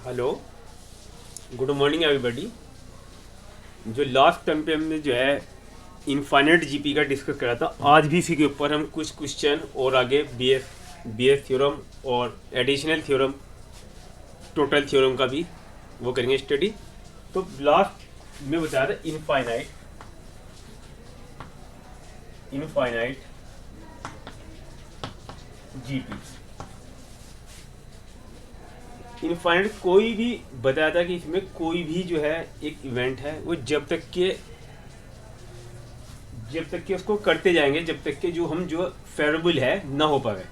Hello, good morning everybody. जो last time पे हमने जो है इनफाइनाइट जीपी का डिस्कस करा था, आज भी इसी के ऊपर हम कुछ क्वेश्चन और आगे बीएस थ्योरम और एडिशनल थ्योरम, टोटल थ्योरम का भी वो करेंगे स्टडी। तो लास्ट में बताया था इनफाइनाइट जीपी। इनफाइनाइट कोई भी बताया था कि इसमें कोई भी जो है एक इवेंट है वो जब तक कि उसको करते जाएंगे, जब तक कि जो हम जो फेवरेबल है ना हो पाए।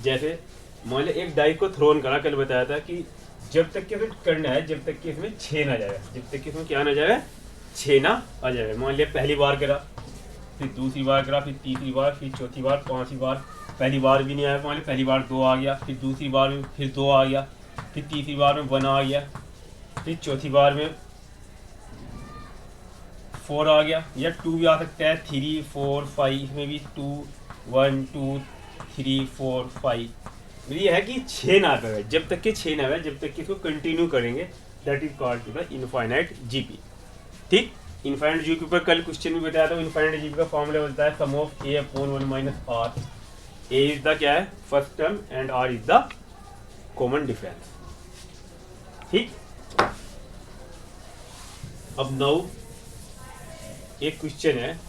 जैसे मान लिया एक डाई को थ्रोन करा, कल बताया था कि जब तक कि हमें करना है, जब तक कि इसमें छः ना जाए, जब तक कि इसमें क्या ना जाए, छः ना आ जाए। मान लिया पहली बार करा, फिर दूसरी बार करा, फिर तीसरी बार, फिर चौथी बार, पांचवी बार। पहली बार भी नहीं आया, मान लिया पहली बार दो आ गया, फिर दूसरी बार में फिर दो आ गया, फिर तीसरी बार में वन आ गया, फिर चौथी बार में फोर आ गया, या टू भी आ सकता है, थ्री फोर फाइव में भी two, one two three four five. ये है कि छः ना आए, जब तक कि छः ना आए, जब तक कि इसको कंटिन्यू करेंगे, that is called to the infinite GP. ठीक, इनफाइनाइट जीपी पर कल क्वेश्चन भी बताया था। इनफाइनाइट जीपी का फॉर्मूला बनता है sum of a upon one minus r. A is the क्या है, first term, and r is the common difference. ठीक, अब नाउ एक क्वेश्चन है,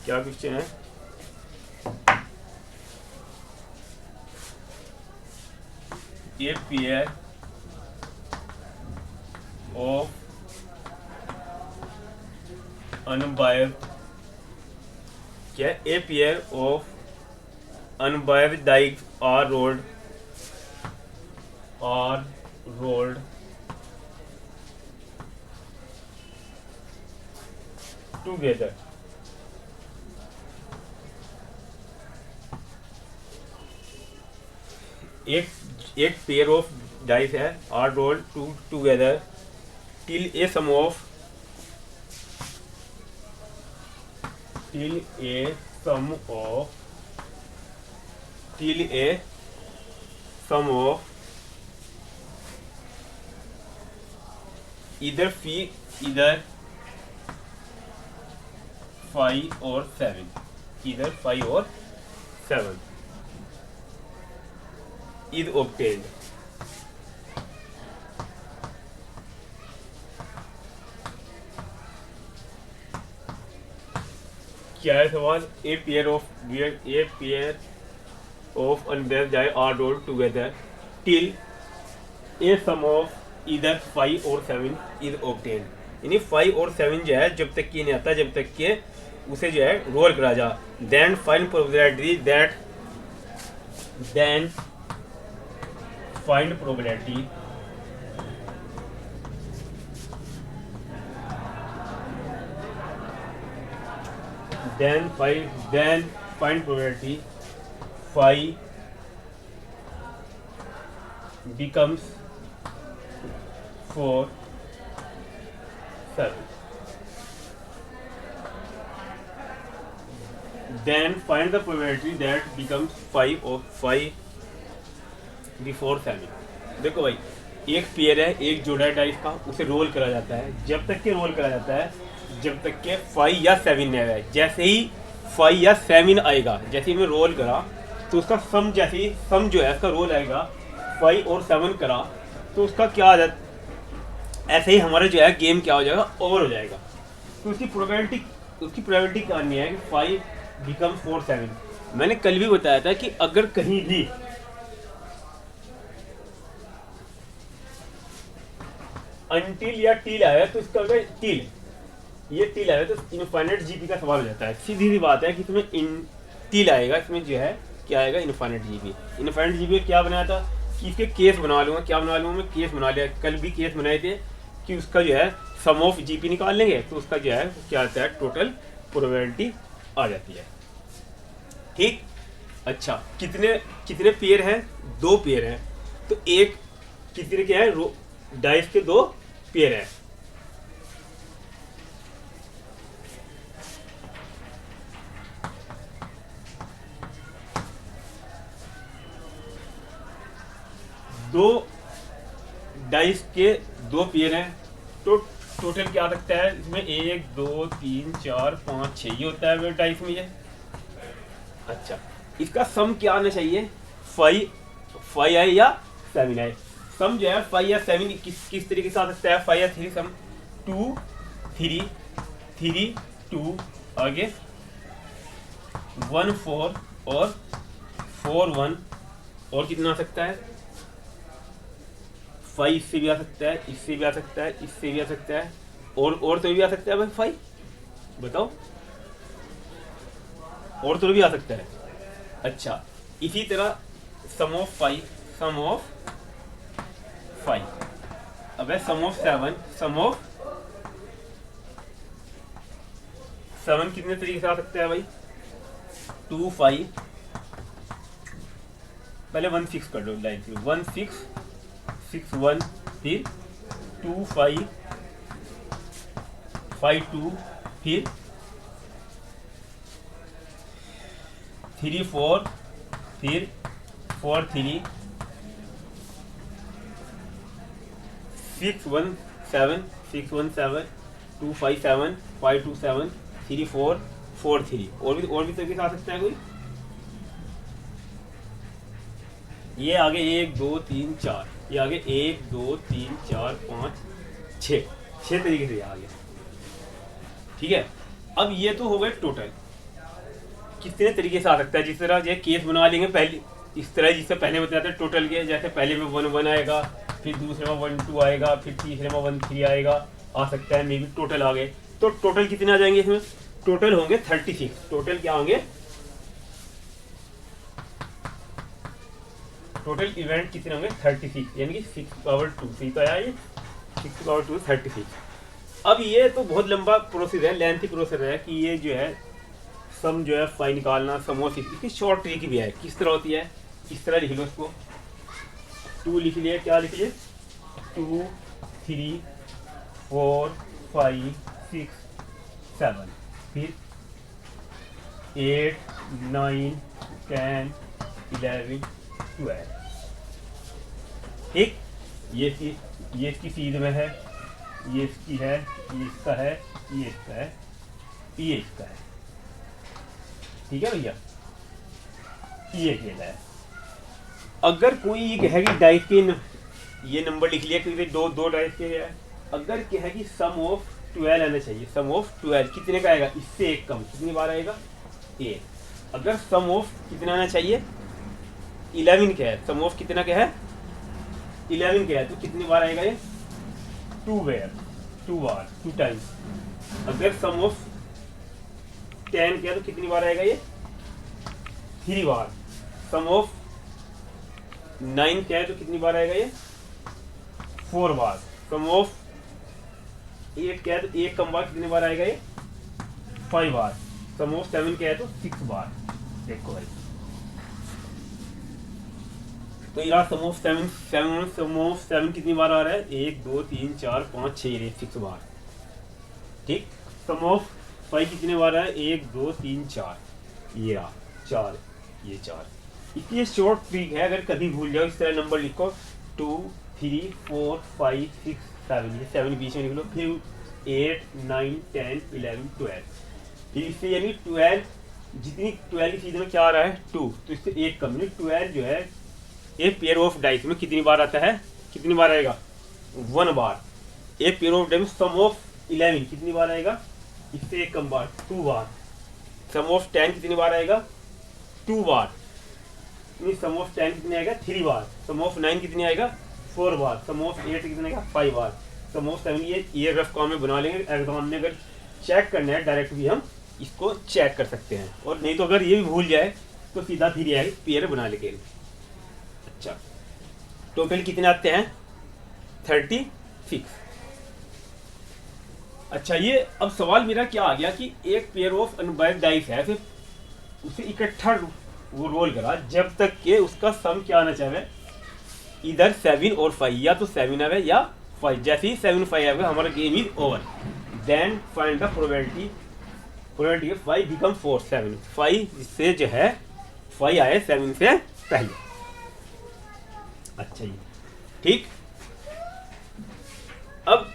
क्या क्वेश्चन है? ए पेयर ऑफ अनबायस्ड, क्या a pair of unbiased dice are rolled together। एक पेयर ऑफ डाइस है, are rolled together till a sum of till a sum of either 5 or 7, either 5 or 7 is obtained। क्या है सवाल? A pair of unbiased die are rolled together till a sum of इधर 5 और 7 is obtained. यानी 5 और 7 जो है जब तक कि नहीं आता, जब तक कि उसे जो है रोल करा जा, then find probability that then find probability phi becomes 4 7, then find the probability that becomes 5 or 5 before 7। देखो भाई, एक पेयर है, एक जोड़ा है डाइस का, उसे रोल करा जाता है, जब तक के रोल करा जाता है जब तक के 5 या 7 नहीं आएगा। जैसे ही 5 या 7 आएगा, जैसे ही मैं रोल करा तो उसका सम, जैसे ही सम जो है उसका रोल आएगा 5 और 7 करा तो उसका क्या आ जाता, ऐसे ही हमारा जो है गेम क्या हो जाएगा, ओवर हो जाएगा। तो उसकी प्रोबेबिलिटी क्या आनी है कि 5 बिकम 4 7। मैंने कल भी बताया था कि अगर कहीं भी अनटिल या टिल आया तो इसका अगर टिल, ये टिल आया तो इनफाइनाइट जीपी का सवाल हो जाता है। सीधी सी बात है कि इसमें इन टिल आएगा, इसमें जो है क्या आएगा, इनफाइनाइट जीपी। इनफाइनाइट जीपी क्या बनाया था कि इसके केस बना लूँगा, क्या बना लूँगा मैं, केस बना लिया। कल भी केस बनाए थे कि उसका जो है सम ऑफ जीपी निकाल लेंगे तो उसका जो है क्या आता है, टोटल प्रोबेबिलिटी आ जाती है। ठीक, अच्छा, कितने पेयर हैं? 2 पेयर हैं। तो एक कितने क्या है, डाइस के 2 पेयर हैं। दो डाइस के दो पेयर हैं तो टोटल क्या आ सकता है इसमें? 1 2 3 4 5 6 ये होता है डाइस में ये। अच्छा, इसका सम क्या आना चाहिए? 5 आए या 7 आए। सम जो है 5 या 7 किस तरीके से आ सकता है? 5 या 3 सम 2 3 3 2 आगे 1 4 और 4 1 और कितना आ सकता है? 5 इससे भी आ सकता है, इससे भी आ सकता है, इससे भी आ सकता है और तो भी आ सकता है भाई 5। बताओ, और तो भी आ सकता है। अच्छा, इसी तरह सम ऑफ 5 अब है सम ऑफ 7 कितने तरीके से आ सकता है भाई? 2 5 पहले 1 6 कर दो लाइन से, 1 6 6 1 फिर 2 5 5 2 फिर 3 4 फिर 4 3 6 1 7 6 1 7 2 5 7 5 2 7 3 4 4 3 और भी तरीके से आ सकता है कोई? ये आगे 1 2 3 4, ये आगे 1 2 3 4 5 6 तरीके से आ गया। ठीक है, अब ये तो हो गए टोटल कितने तरीके से आ सकता है। जिस तरह ये केस बना लेंगे पहले, इस तरह जिससे पहले बताते हैं टोटल के, जैसे पहले में 1 1 आएगा, फिर दूसरे में 1 2 आएगा, फिर तीसरे में 1 3 आएगा, आ सकता है मे भी टोटल आ गए। तो टोटल कितने आ जाएंगे इसमें? टोटल होंगे 36। टोटल क्या होंगे? टोटल इवेंट कितने होंगे? 36, यानी कि 6 पावर 2 से तो आया ये 6 पावर 2 36। अब ये तो बहुत लंबा प्रोसेस है, लेंथी प्रोसेस है कि ये जो है सम जो है 5 निकालना, सम ऑफ 6। इसकी शॉर्ट ट्रिक भी है। किस तरह होती है? इस तरह लिख लो इसको, 2 लिख लिए, क्या लिख लिए? 2 3 4 5 6 7 फिर 8 9 10 11 12। ठीक, ये इसकी सीध में है, ये इसकी है, ये इसका है, ये इसका है, ये इसका है। ठीक है भैया, ये खेला है। अगर कोई ये कहेगी डाइस के ये नंबर लिख लिया क्योंकि दो डाइस के है। अगर कहेगी सम ऑफ 12 आना चाहिए, सम ऑफ 12 कितने का आएगा? इससे एक कम कितनी बार आएगा? 1। अगर सम ऑफ कितना आना चाहिए? 11 क्या है? सम ऑफ कितना क्या है? 11 क्या है? तो कितनी बार आएगा ये? 2 बार 2 टाइम्स। अगर सम ऑफ 10 क्या है तो कितनी बार आएगा ये? 3 बार। सम ऑफ 9 क्या है तो कितनी बार आएगा ये? 4 बार। सम ऑफ 8 क्या है तो एक कम बार कितनी बार आएगा ये? 5 बार। सम ऑफ 7 क्या है तो 6 बार। देखो भाई, तो ये सम ऑफ 7 कितनी बार आ रहा है? 1 2 3 4 5 6 6 बार। ठीक, सम ऑफ 5 कितने बार है? 1 2 3 4, ये रहा 4, ये 4। इसलिए शॉर्ट ट्रिक है, अगर कभी भूल जाओ इस तरह नंबर लिखो 2 3 4 5 6 7, ये 7 बीच में लिख लो, फिर 8 9 10 11 12। फिर इससे यानी 12, जितनी 12 की चीज़ में क्या आ रहा है? 2, तो इससे एक कम। 12 जो है एक पेयर ऑफ डाइस में कितनी बार आता है? कितनी बार आएगा? 1 बार। एक पेयर ऑफ डाइस में सम ऑफ 11 कितनी बार आएगा? इससे एक कम बार, 2 बार। सम ऑफ 10 कितनी बार आएगा? 2 बार। सम ऑफ 10 कितने आएगा? 3 बार। सम ऑफ 9 कितने आएगा? 4 बार। सम ऑफ 8 कितने आएगा? 5 बार। सम ऑफ 7 ये रफ काम में बना लेंगे। एग्जाम में अगर चेक करना है डायरेक्ट भी हम इसको चेक कर सकते हैं, और नहीं तो अगर ये भी भूल जाए तो सीधा 3 आएगा, पेयर बना लेंगे। अच्छा, टोटल कितने आते हैं? 36। अच्छा, ये अब सवाल मेरा क्या आ गया कि एक पेयर ऑफ अनबाइज्ड डाइस है, फिर उसे इकट्ठा वो रोल करा जब तक कि उसका सम क्या आना चाहिए? इधर 7 और 5, या तो 7 आवे या 5। जैसे ही 7 5 आएगा हमारा game is over. Then find the probability 5 become 4 7। 5 जिससे जो है 5 आए 7 से पहले। अच्छा, ये ठीक। अब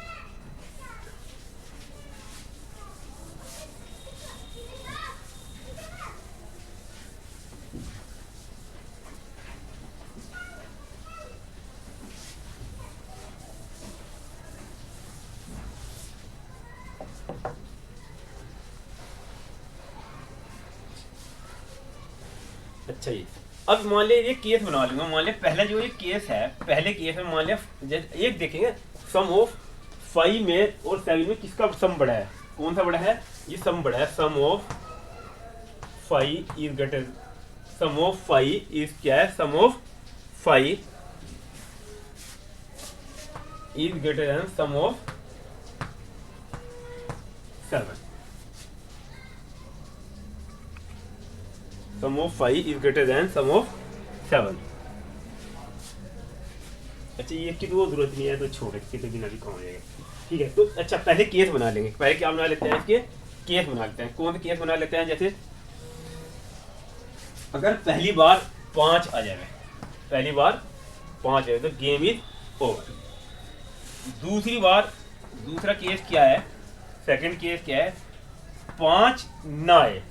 अच्छा जी, अब मान लिया ये केस बना लूंगा। मान लिया पहला जो ये केस है, पहले केस में मान लिया एक देखेंगे सम ऑफ 5 में और 7 में किसका सम बड़ा है, कौन सा बड़ा है, ये सम बड़ा है। Sum of 5 is greater, sum of 5 is क्या है, sum of 5 is greater than sum of 7। Sum of 5 is greater than sum of 7। अच्छा ये की तो जरूरत नहीं है, तो छोड़ के तो बिना भी काम हो जाएगा। ठीक है, तो अच्छा पहले केस बना लेंगे। पहले क्या बना लेते हैं, इसके केस बना लेते हैं। कौन से केस बना लेते हैं, जैसे अगर पहली बार 5 आ जाए, पहली बार 5 आ जाए तो गेम इज ओवर। दूसरी बार, दूसरा केस क्या है, सेकंड केस क्या है, 5 ना आए।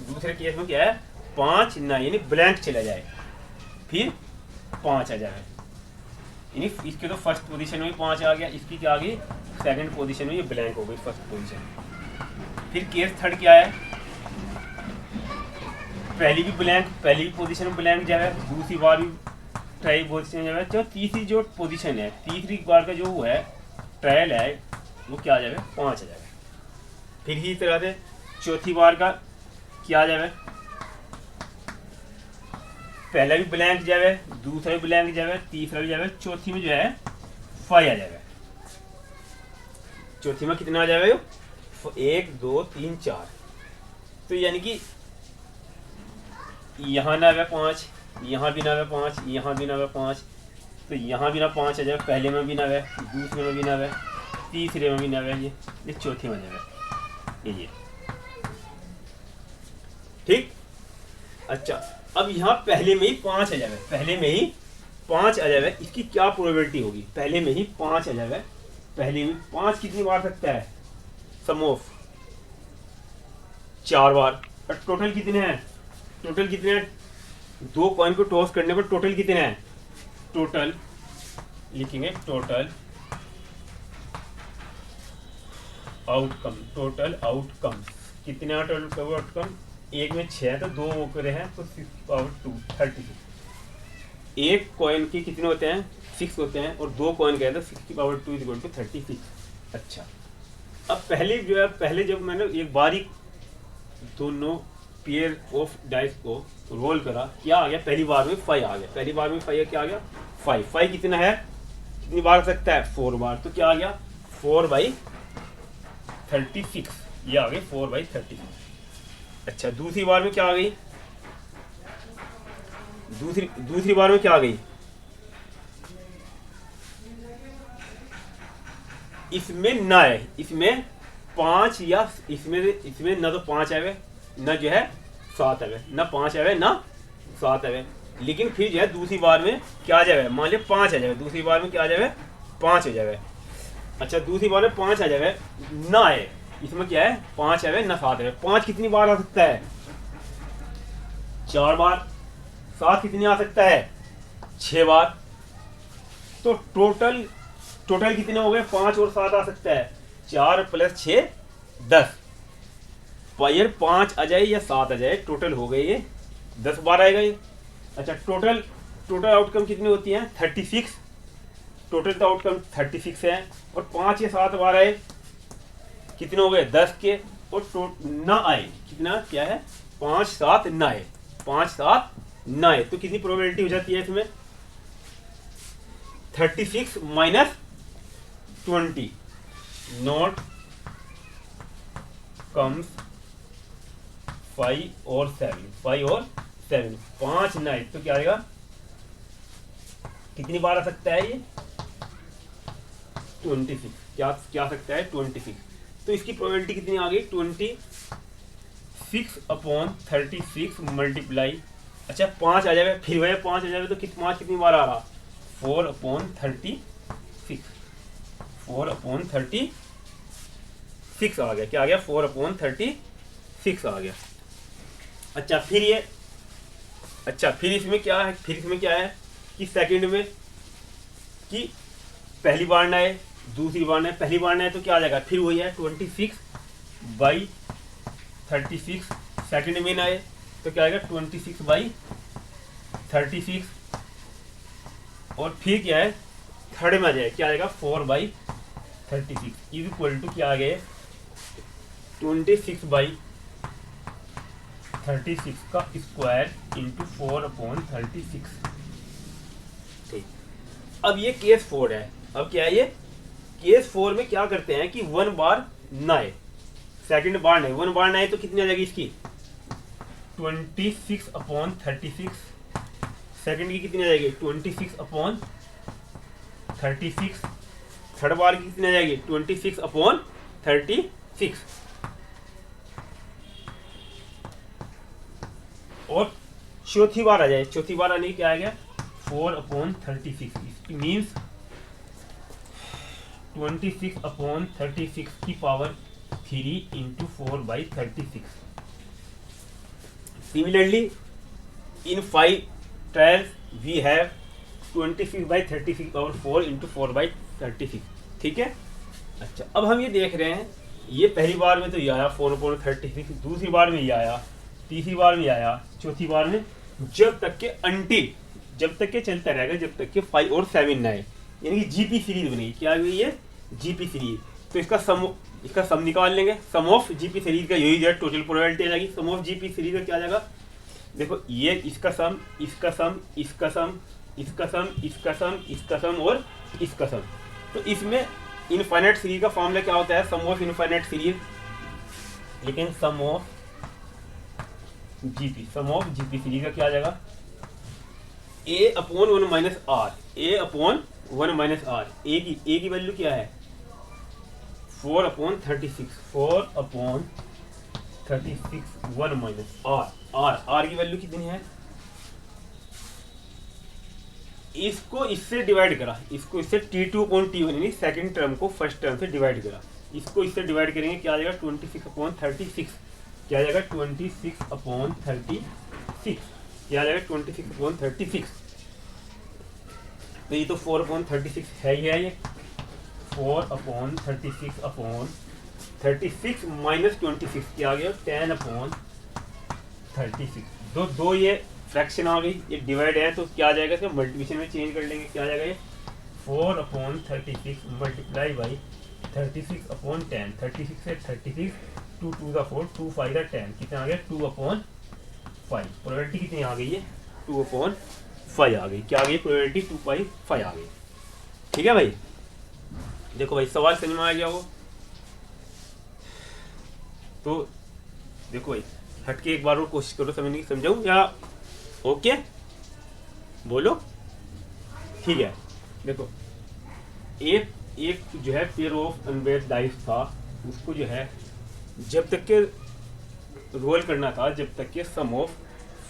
दूसरे केस में क्या है, 5 ना यानी ब्लैंक चला जाए, फिर 5 आ जाए। यानी इसके तो फर्स्ट पोजीशन में 5 आ गया, इसकी क्या आ गई, सेकंड पोजीशन में ये ब्लैंक हो गई फर्स्ट पोजीशन। फिर केस थर्ड क्या है, पहली भी ब्लैंक, पहली भी पोजीशन में ब्लैंक जाए, दूसरी बार भी ट्राई पोजीशन जाए, तो तीसरी जो पोजीशन है, तीसरी बार का जो है ट्रायल है वो क्या आ जाए, 5 आ जाए। फिर इसी तरह से चौथी बार का क्या आ जाए, पहला भी ब्लैंक जाए, दूसरा भी ब्लैंक जाए, तीसरा भी जाए, चौथी में जो है 5 आ जाए। चौथी में कितना आ जाए, 1 2 3 4। तो यानी कि यहाँ ना आवे 5, यहाँ भी ना आवे 5, यहाँ भी ना आवे 5, तो यहाँ भी ना 5 आ जाए, पहले में भी ना आवे, दूसरे में भी ना आवे, तीसरे में भी ना आवे, ये चौथी में जाए ये। ठीक। अच्छा अब यहाँ पहले में ही 5 आ जाए, पहले में ही 5 आ जाए, इसकी क्या प्रोबेबिलिटी होगी, पहले में ही 5 आ जाए, पहले में 5 कितनी बार सकता है, सम ऑफ 4 बार। और टोटल कितने हैं, टोटल कितने हैं, 2 कॉइन को टॉस करने पर टोटल कितने हैं, टोटल लिखेंगे टोटल आउटकम, टोटल आउटकम कितने हैं, टोटल आउटकम एक में 6 तो 2 करे हैं तो 6 पावर 2 36। एक कॉइन के कितने होते हैं, 6 होते हैं, और 2 कॉइन गए तो 6 पावर 2 इक्वल टू 36। अच्छा अब पहले जो है, पहले जब मैंने एक बारी दोनों पेयर ऑफ डाइस को रोल करा, क्या आ गया, पहली बार में 5 आ गया, पहली बार में 5 क्या आ गया, 5 कितना है, कितनी बार सकता है, 4 बार। तो क्या आ गया, 4/36, ये आ गए 4/36। अच्छा दूसरी बार में क्या आ गई, दूसरी बार में क्या आ गई, इसमें ना है, इसमें 5 या इसमें ना तो 5 आवे, ना जो है 7 आवे, ना 5 आवे ना 7 आवे, लेकिन फिर जो है दूसरी बार में क्या आ जाए, मान लिया 5 आ जाए, दूसरी बार में क्या आ जाए, 5 हो जाए। अच्छा दूसरी बार में 5 आ जाए, ना आए, इसमें क्या है 5 आवे ना 7 आवे। 5 कितनी बार आ सकता है, 4 बार। 7 कितनी आ सकता है, 6 बार। तो टोटल कितने हो गए, 5 और 7 आ सकता है, 4 + 6 10। पायर 5 आ जाए या 7 आ जाए, टोटल हो गए ये 10 बार आएगा ये। अच्छा टोटल आउटकम कितनी होती है, 36। टोटल तो आउटकम 36 है, और 5 या 7 बार आए, कितने हो गए 10 के, और ना आए कितना, क्या है 5 7 ना आए, 5 7 ना आए, तो कितनी प्रोबेबिलिटी हो जाती है इसमें, 36 - 20 नॉट कम्स 5 और 7, 5 और 7, 5 ना आए तो क्या आएगा, कितनी बार आ सकता है ये, 26। क्या सकता है 26। तो इसकी प्रोबेबिलिटी कितनी आ गई, 26/36 मल्टीप्लाई। अच्छा 5 आ जाए, फिर वह 5 आ जाए तो 5 कितनी बार आ रहा, 4/36, 4/36 आ गया। क्या आ गया? 4/36 आ गया। अच्छा फिर इसमें क्या है? कि सेकंड में कि पहली बार ना है, दूसरी बार ना है। पहली बार ना है तो क्या आ जाएगा? फिर वही है 26/36। सेकंड में ना है तो क्या आएगा? 26/36। और फिर क्या है? थर्ड में आ जाएगा, क्या आएगा? 4/36 इज इक्वल टू क्या आ गया? 26/36 का स्क्वायर इंटू 4/36। ठीक, अब ये केस 4 है। अब क्या है ये? केस 4 में क्या करते हैं कि 1 बार ना है, सेकंड बार नहीं, 1 बार ना है तो कितनी आ जाएगी इसकी? 26/36। सेकंड की कितनी आ जाएगी? 26/36। थर्ड बार की कितनी आ जाएगी? 26/36। और चौथी बार आ जाए, चौथी बार आने की क्या आ गया? 4/36 मीन्स 26/36 की power 3 into 4/36। Similarly in 5 trials we have 26/36 power 4 into 4/36। ठीक है। अच्छा अब हम ये देख रहे हैं, ये पहली बार में तो ये आया 4/36, दूसरी बार में ये आया, तीसरी बार में आया, चौथी बार में, जब तक के चलता रहेगा जब तक के 5 और 7 ना आए, यानी कि जीपी सीरीज बनेगी। क्या हुई ये? GP series. तो इसका सम निकाल लेंगे। सम ऑफ जीपी सीरीज का यही जो टोटल प्रोबेबिलिटी आ जाएगी। सम ऑफ जीपी सीरीज का क्या आ जाएगा? देखो ये इसका सम, इसका सम, इसका सम, इसका सम, इसका सम, इसका सम और इसका सम। तो इसमें इनफाइनाइट सीरीज का फॉर्मूला क्या होता है? सम ऑफ इनफाइनाइट सीरीज, लेकिन सम ऑफ जीपी सीरीज का क्या आ जाएगा? a/1 minus r, a/1 minus r. A की वैल्यू क्या है? 4/36, 4/36 1 माइनस आर की वैल्यू कितनी है? इसको इससे डिवाइड करा, इसको इससे T2/T1 यानी सेकंड टर्म को फर्स्ट टर्म से डिवाइड करा, इसको इससे डिवाइड करेंगे, क्या आ जाएगा? 26/36। क्या आ जाएगा? 26/36। क्या आ जाएगा? 26/36। तो ये तो 4/36 है ही है। ये 4/36 माइनस 26 क्या आ गया? 10/36। दो ये फ्रैक्शन आ गई, ये डिवाइड है तो क्या आ जाएगा? इसका मल्टीप्लिकेशन में चेंज कर लेंगे। क्या आ जाएगा? ये 4/36 मल्टीप्लाई बाई 36/10। 36 से 36, 2 2 4, 2 5 10, कितना आ गया? 2/5। प्रोबेबिलिटी कितनी आ गई है? 2/5 आ गई। क्या आ गई? प्रोबेबिलिटी 2/5 आ गई। ठीक है भाई। देखो भाई सवाल समझ में आ गया हो तो देखो भाई हटके एक बार और कोशिश करो समझने की। समझाऊं या ओके बोलो? ठीक है। देखो एक जो है पेयर ऑफ अनबेस्ड डाइस था, उसको जो है जब तक के रोल करना था जब तक के सम ऑफ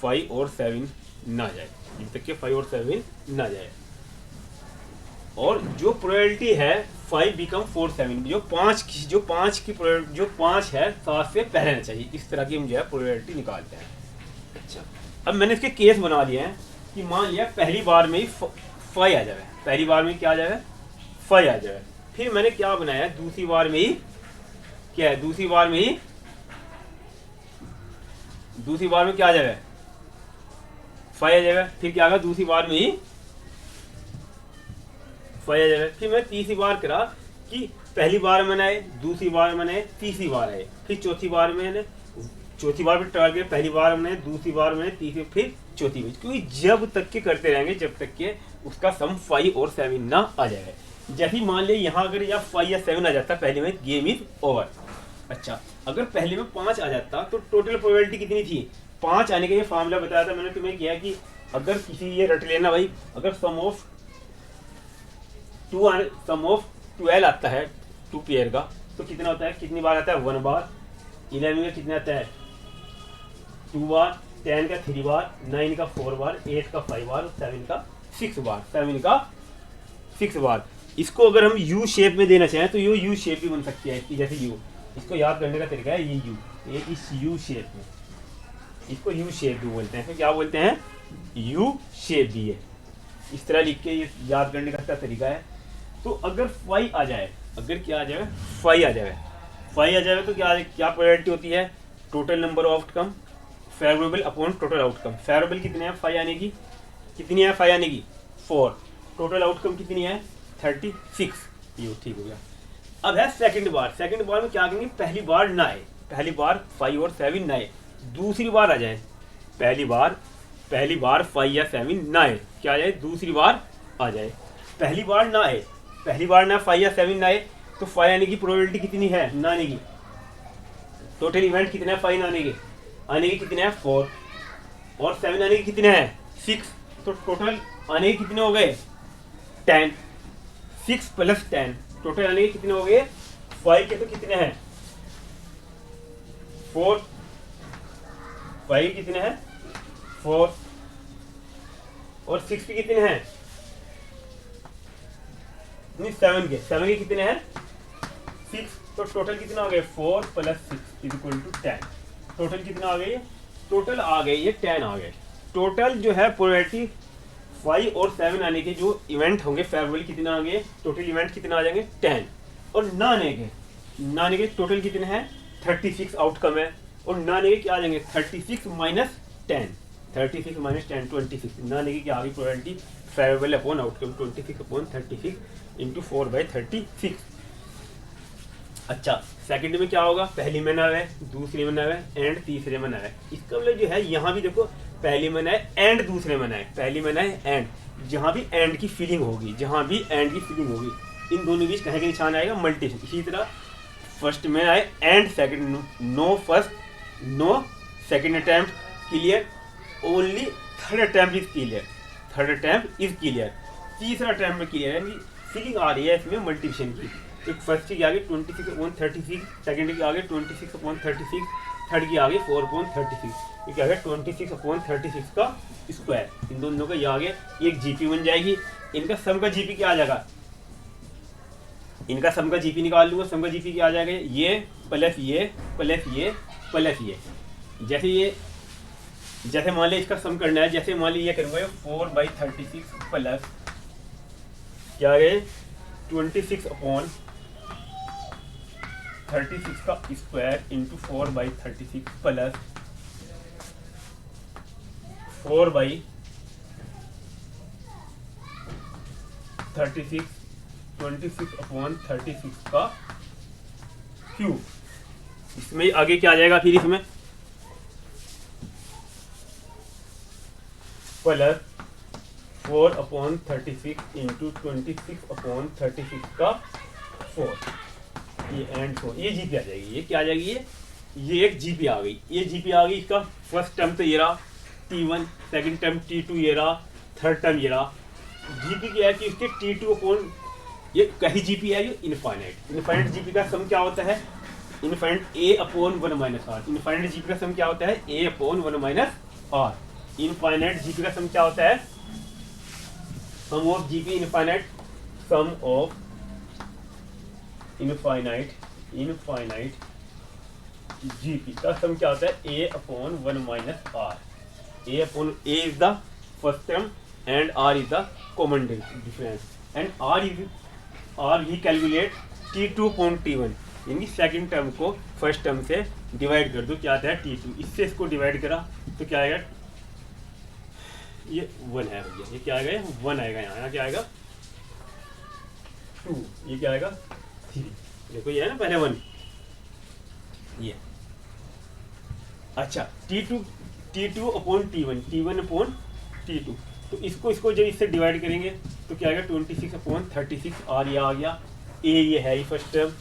5 और 7 ना जाए, जब तक के 5 और 7 ना जाए। और जो प्रोबेबिलिटी है 5 बिकम 4 7, जो 5 है 7 से पहले रहना चाहिए। इस तरह की हम जो है प्रोबेबिलिटी निकालते हैं। अच्छा अब मैंने इसके केस बना लिए हैं कि मान लिया पहली बार में ही 5 आ जाए, पहली बार में क्या आ जाए? 5 आ जाए। फिर मैंने क्या बनाया? दूसरी बार में ही क्या है? दूसरी बार में क्या आ जाएगा? 5 आ जाएगा। फिर क्या आएगा? दूसरी बार में ही 5 आ जाएगा। फिर मैं तीसरी बार करा कि पहली बार मैंने आए, दूसरी बार मैंने, तीसरी बार आए, फिर चौथी बार मैंने, चौथी बार पे ट्राई किया, पहली बार मैंने, दूसरी बार मैंने, तीसरी, फिर चौथी बार। क्योंकि जब तक के करते रहेंगे जब तक के उसका सम 5 और 7 ना आ जाए। जैसे ही मान लिया यहाँ अगर या 5 या 7 आ जाता पहले में, गेम इज ओवर। अच्छा अगर पहले में 5 आ जाता तो टोटल प्रोबेबिलिटी कितनी थी? 5 आने का ये फार्मूला बताया था मैंने तुम्हें किया कि अगर किसी, ये रट लेना भाई, अगर सम ऑफ 12 आता है 2 पेयर का तो कितना होता है? कितनी बार आता है? 1 बार। 11 का कितना आता है? 2 बार। 10 का 3 बार, 9 का 4 बार, 8 का 5 बार, 7 का 6 बार, 7 का 6 बार। इसको अगर हम यू शेप में देना चाहें तो यू शेप भी बन सकती है इसकी, जैसे यू। इसको याद करने का तरीका है ये यू, ये इस यू शेप में, इसको यू शेप भी बोलते हैं। तो क्या बोलते हैं, यू शेप भी है। इस तरह लिख के ये याद करने का तरीका है। तो अगर फाई आ जाए, अगर क्या आ जाए, फाई आ जाए, फाई आ जाए तो क्या क्या प्रोबेबिलिटी होती है, total number of outcome favourable upon total outcome. Favourable कितने हैं, फाई आने की, कितनी है फाई आने की 4, टोटल आउटकम कितनी है 36, ये ठीक हो गया। अब है सेकंड बार। सेकंड बार में क्या करेंगे, पहली बार ना आए, पहली बार 5 और 7 ना आए, दूसरी बार आ जाए। पहली बार 5 या 7 ना आए, क्या आ जाए, दूसरी बार आ जाए। पहली बार ना आए, पहली बार ना 5 या 7 ना आए, तो 5 आने की प्रोबेबिलिटी कितनी है ना आने की, टोटल इवेंट कितने हैं 5 आने के कितने हैं 4, और 7 आने के कितने हैं 6, तो टोटल आने के कितने हो गए 10, 6 + 10, टोटल आने के कितने हो गए 5 के तो कितने हैं 4, 5 कितने हैं 4, और 6 के कितने हैं, नहीं 7 के कितने हैं 6, तो टोटल कितना आ गए 4 + 6 = 10। टोटल कितना आ गए, टोटल आ गए ये 10 आ गए। टोटल जो है प्रोबेबिलिटी 5 और 7 आने के जो इवेंट होंगे फेवरेबल कितना आ गए, टोटल इवेंट कितना आ जाएंगे 10, और ना आने के टोटल कितने हैं 36 आउटकम है, और ना आने के क्या आ जाएंगे 36 - 10, 36 - 10 26, ना आने की क्या आ गई प्रोबेबिलिटी फेवरेबल अपॉन आउटकम 26/36 × 4/36। अच्छा, सेकंड में क्या होगा, पहली में ना है, दूसरे में ना है, एंड तीसरे में ना है। इसका मतलब जो है यहाँ भी देखो, पहली में ना है एंड दूसरे में ना है, पहली में ना है एंड, जहाँ भी एंड की फीलिंग होगी, इन दोनों बीच कहीं के निशान आएगा मल्टीप्लिकेशन। इसी तरह फर्स्ट में आए and second, no first no second attempt clear, only third attempt is clear, तीसरा अटैम्प्ट में क्लियर, यानी फीलिंग आ रही है इसमें मल्टीप्लिकेशन की। एक फर्स्ट की आगे 26/36, सेकंड की आगे 26/36, थर्ड की आगे 4/36, ये क्या है 26/36 का स्क्वायर। इन दोनों का ये आगे एक जीपी बन जाएगी। इनका सम का जीपी क्या आ जाएगा, इनका सम का जीपी निकाल लूंगा, सम का जीपी क्या आ जाएगा, ये प्लस ये प्लस ये प्लस ये। जैसे मान लीजिए इसका सम करना है, जैसे मान लीजिए करूँगा 4/36 प्लस क्या है 26/36 का स्क्वायर इंटू 4/36 प्लस 4/36 26/36 का क्यूब। इसमें आगे क्या आ जाएगा फिर, इसमें प्लस 4/36 इंटू 26/36 का 4, ये एंड 4, ये जीपी आ जाएगी। ये क्या आ जाएगी, ये एक जीपी आ गई, ये जीपी आ गई। इसका फर्स्ट टर्म तो ये रहा T1, सेकंड टर्म T2 ये रहा, थर्ड टर्म ये रहा। जीपी क्या है कि इसके T2 ये कहीं जीपी है जो इनफाइनाइट जीपी का सम क्या होता है, infinite A/1 - R। Infinite GP का सम क्या होता है A/1 - R। इनफाइनाइट जीपी का सम क्या होता है, sum of GP infinite, sum of infinite GP का सम क्या होता है A/1 - R। A is the first term and R is the common difference, and R ही कैलकुलेट T2/T1, यानी सेकंड टर्म को फर्स्ट टर्म से डिवाइड कर दो, क्या आता है T2, इससे इसको डिवाइड करा तो क्या आएगा, ये 1 है भैया, ये क्या आएगा 1 आएगा, यहाँ क्या आएगा 2, ये क्या आएगा 3, देखो ये है ना पहले 1 ये। अच्छा T2/T1, T1/T2, तो इसको जब इससे डिवाइड करेंगे तो क्या आएगा 26/36, और ये आ गया ये है ही फर्स्ट टर्म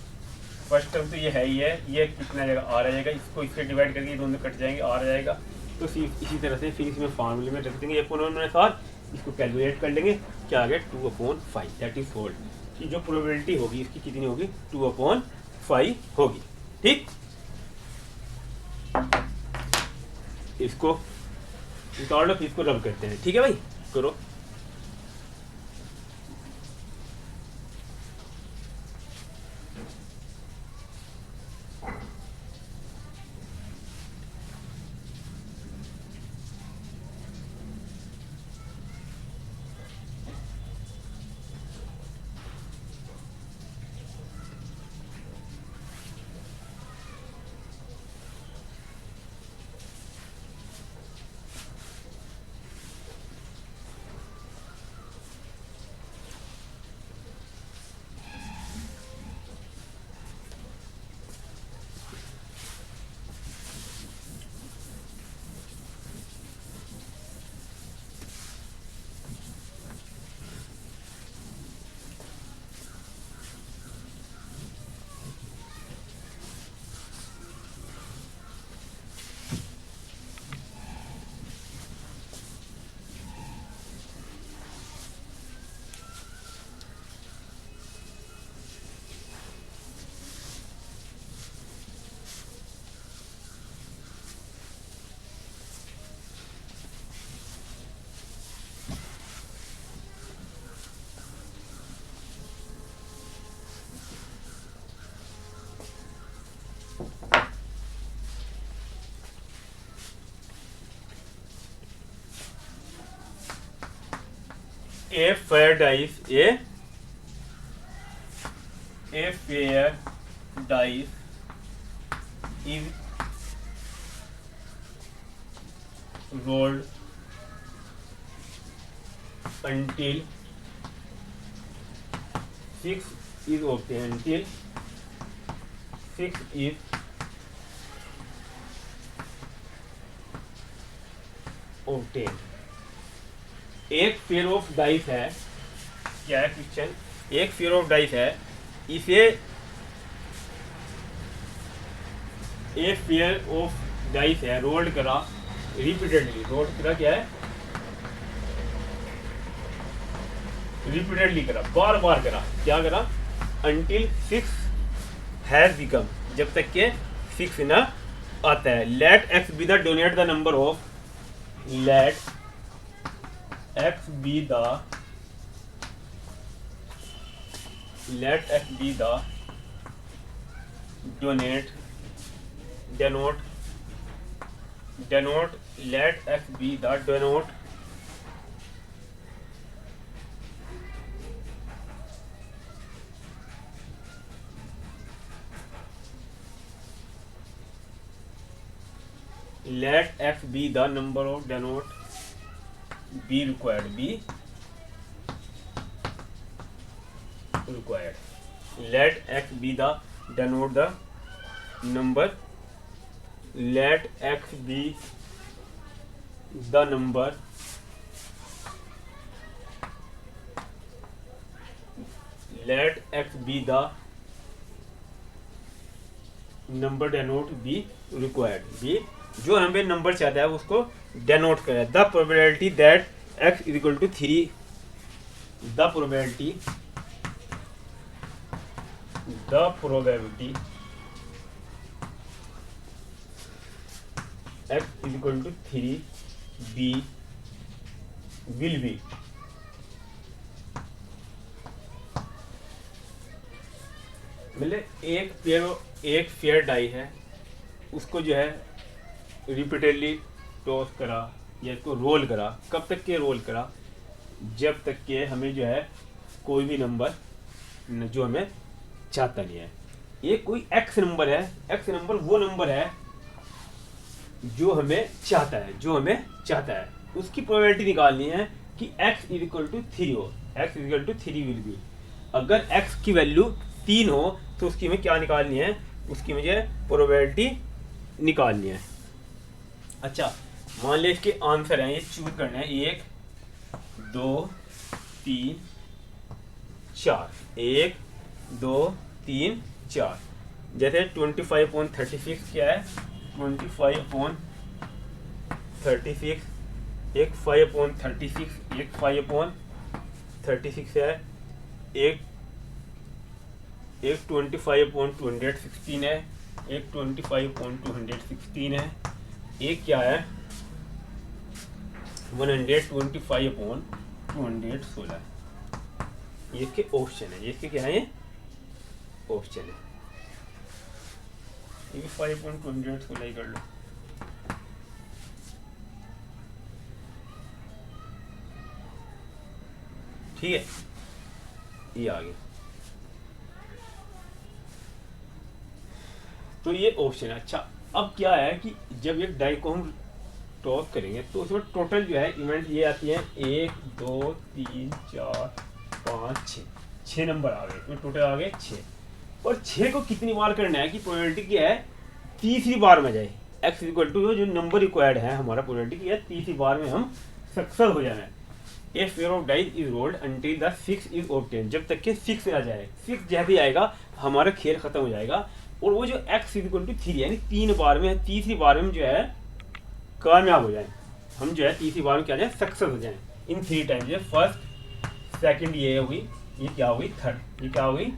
तो ये है ही है, ये कितना आ जाएगा R आ जाएगा, इसको इससे डिवाइड करके ये दोनों कट जाएंगे, R आ जाएगा। तो इसी तरह से फिर इसमें फार्मूले में रख देंगे A/1 - इसको कैलकुलेट कर लेंगे, क्या आ गया 2/5, दैट इज फोल्ड की जो प्रोबेबिलिटी होगी इसकी कितनी होगी 2/5 होगी। ठीक, इसको निकाल लो, फिर इसको रब करते हैं। ठीक है भाई, करो। a fair dice a fair dice is rolled until 6 is obtained, until 6 is obtained। एक पेयर ऑफ डाइस है, क्या है क्वेश्चन, एक पेयर ऑफ डाइस है, इसे एक पेयर ऑफ डाइस है, रोल्ड करा रिपीटेडली, रोल्ड करा क्या है, रिपीटेडली करा, बार बार करा, क्या करा, अंटिल 6 हैज बिकम, जब तक के 6 ना आता है। Let X be the denote the number of, let x be the let x be the denote let x be the denote let x be the number of denote be required, be required, let x be the denote the number, let x be the number, let x be the number denote be required, be जो हमें number चाहता है उसको denote करें। The probability that x is equal to 3, the probability x is equal to 3 b will be, मतलब एक fair die है, उसको जो है रिपीटेडली टॉस करा या इसको रोल करा, कब तक के रोल करा, जब तक के हमें जो है कोई भी नंबर जो हमें चाहता नहीं है। ये कोई एक्स नंबर है, एक्स नंबर वो नंबर है जो हमें चाहता है, उसकी प्रोबेबिलिटी निकालनी है कि x इज इक्वल टू 3 हो, x is equal to 3 will be. अगर x की वैल्यू 3 हो तो उसकी हमें क्या निकालनी है, उसकी मुझे प्रोबेबिलिटी निकालनी है। अच्छा, मान लीजिए इसके आंसर हैं, ये चूज करना है 1 2 3 4, 1 2 3 4। जैसे 25/36 क्या है, 25/36, एक 5/36, एक 5/36 है, एक 25/216 है, एक 25/216 है, एक क्या है 125/216। ये इसके ऑप्शन है, ये इसके क्या है, ऑप्शन है। ये 5/216 ही कर लो। ठीक है, ये आ गया, तो ये ऑप्शन है। अच्छा, अब क्या है कि जब एक डाई को हम टॉस करेंगे तो उसमें टोटल जो है इवेंट ये आती है 1 2 3 4 5 6 नंबर आ गए, इसमें टोटल आ गए 6। और 6 को कितनी बार करना है कि प्रोबेबिलिटी क्या है, तीसरी बार में जाए। x इक्वल टू जो नंबर रिक्वायर्ड है हमारा, प्रोबेबिलिटी की है तीसरी बार में हम सक्सेस हो जाना है। ए pair of dice is rolled until the 6 is obtained, जब तक कि 6 आ जाए, 6 जैसे ही आएगा हमारा खेल खत्म हो जाएगा। और वो जो x इक्वल टू 3 यानी 3 बार में, तीसरी बार में जो है कामयाब हो जाए, हम जो है तीसरी बार में क्या जाए, सक्सेस हो जाए इन 3 टाइम। जो फर्स्ट सेकंड ये हुई, ये क्या हुई थर्ड, ये क्या हुई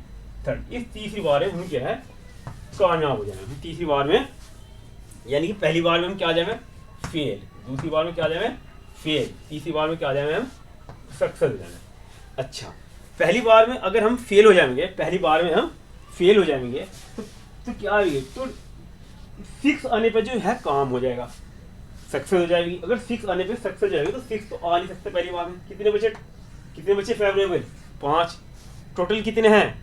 थर्ड। इस तीसरी बार में हम जो है कामयाब हो जाए, हम तीसरी बार में, यानी कि पहली बार में हम क्या जाए फेल, दूसरी बार में क्या जाए फेल, तीसरी बार में क्या जाए हम सक्सेस हो जाए। अच्छा, पहली बार में अगर हम फेल हो जाएंगे, पहली बार में हम फेल हो जाएंगे तो क्या होगी, तो 6 आने पर जो है काम हो जाएगा, सक्सेस हो जाएगी। अगर 6 आने पे सक्सेस हो जाएगी तो 6 तो आ नहीं सकते पहली बार में, कितने बचे फेवरेबल? 5। टोटल कितने हैं?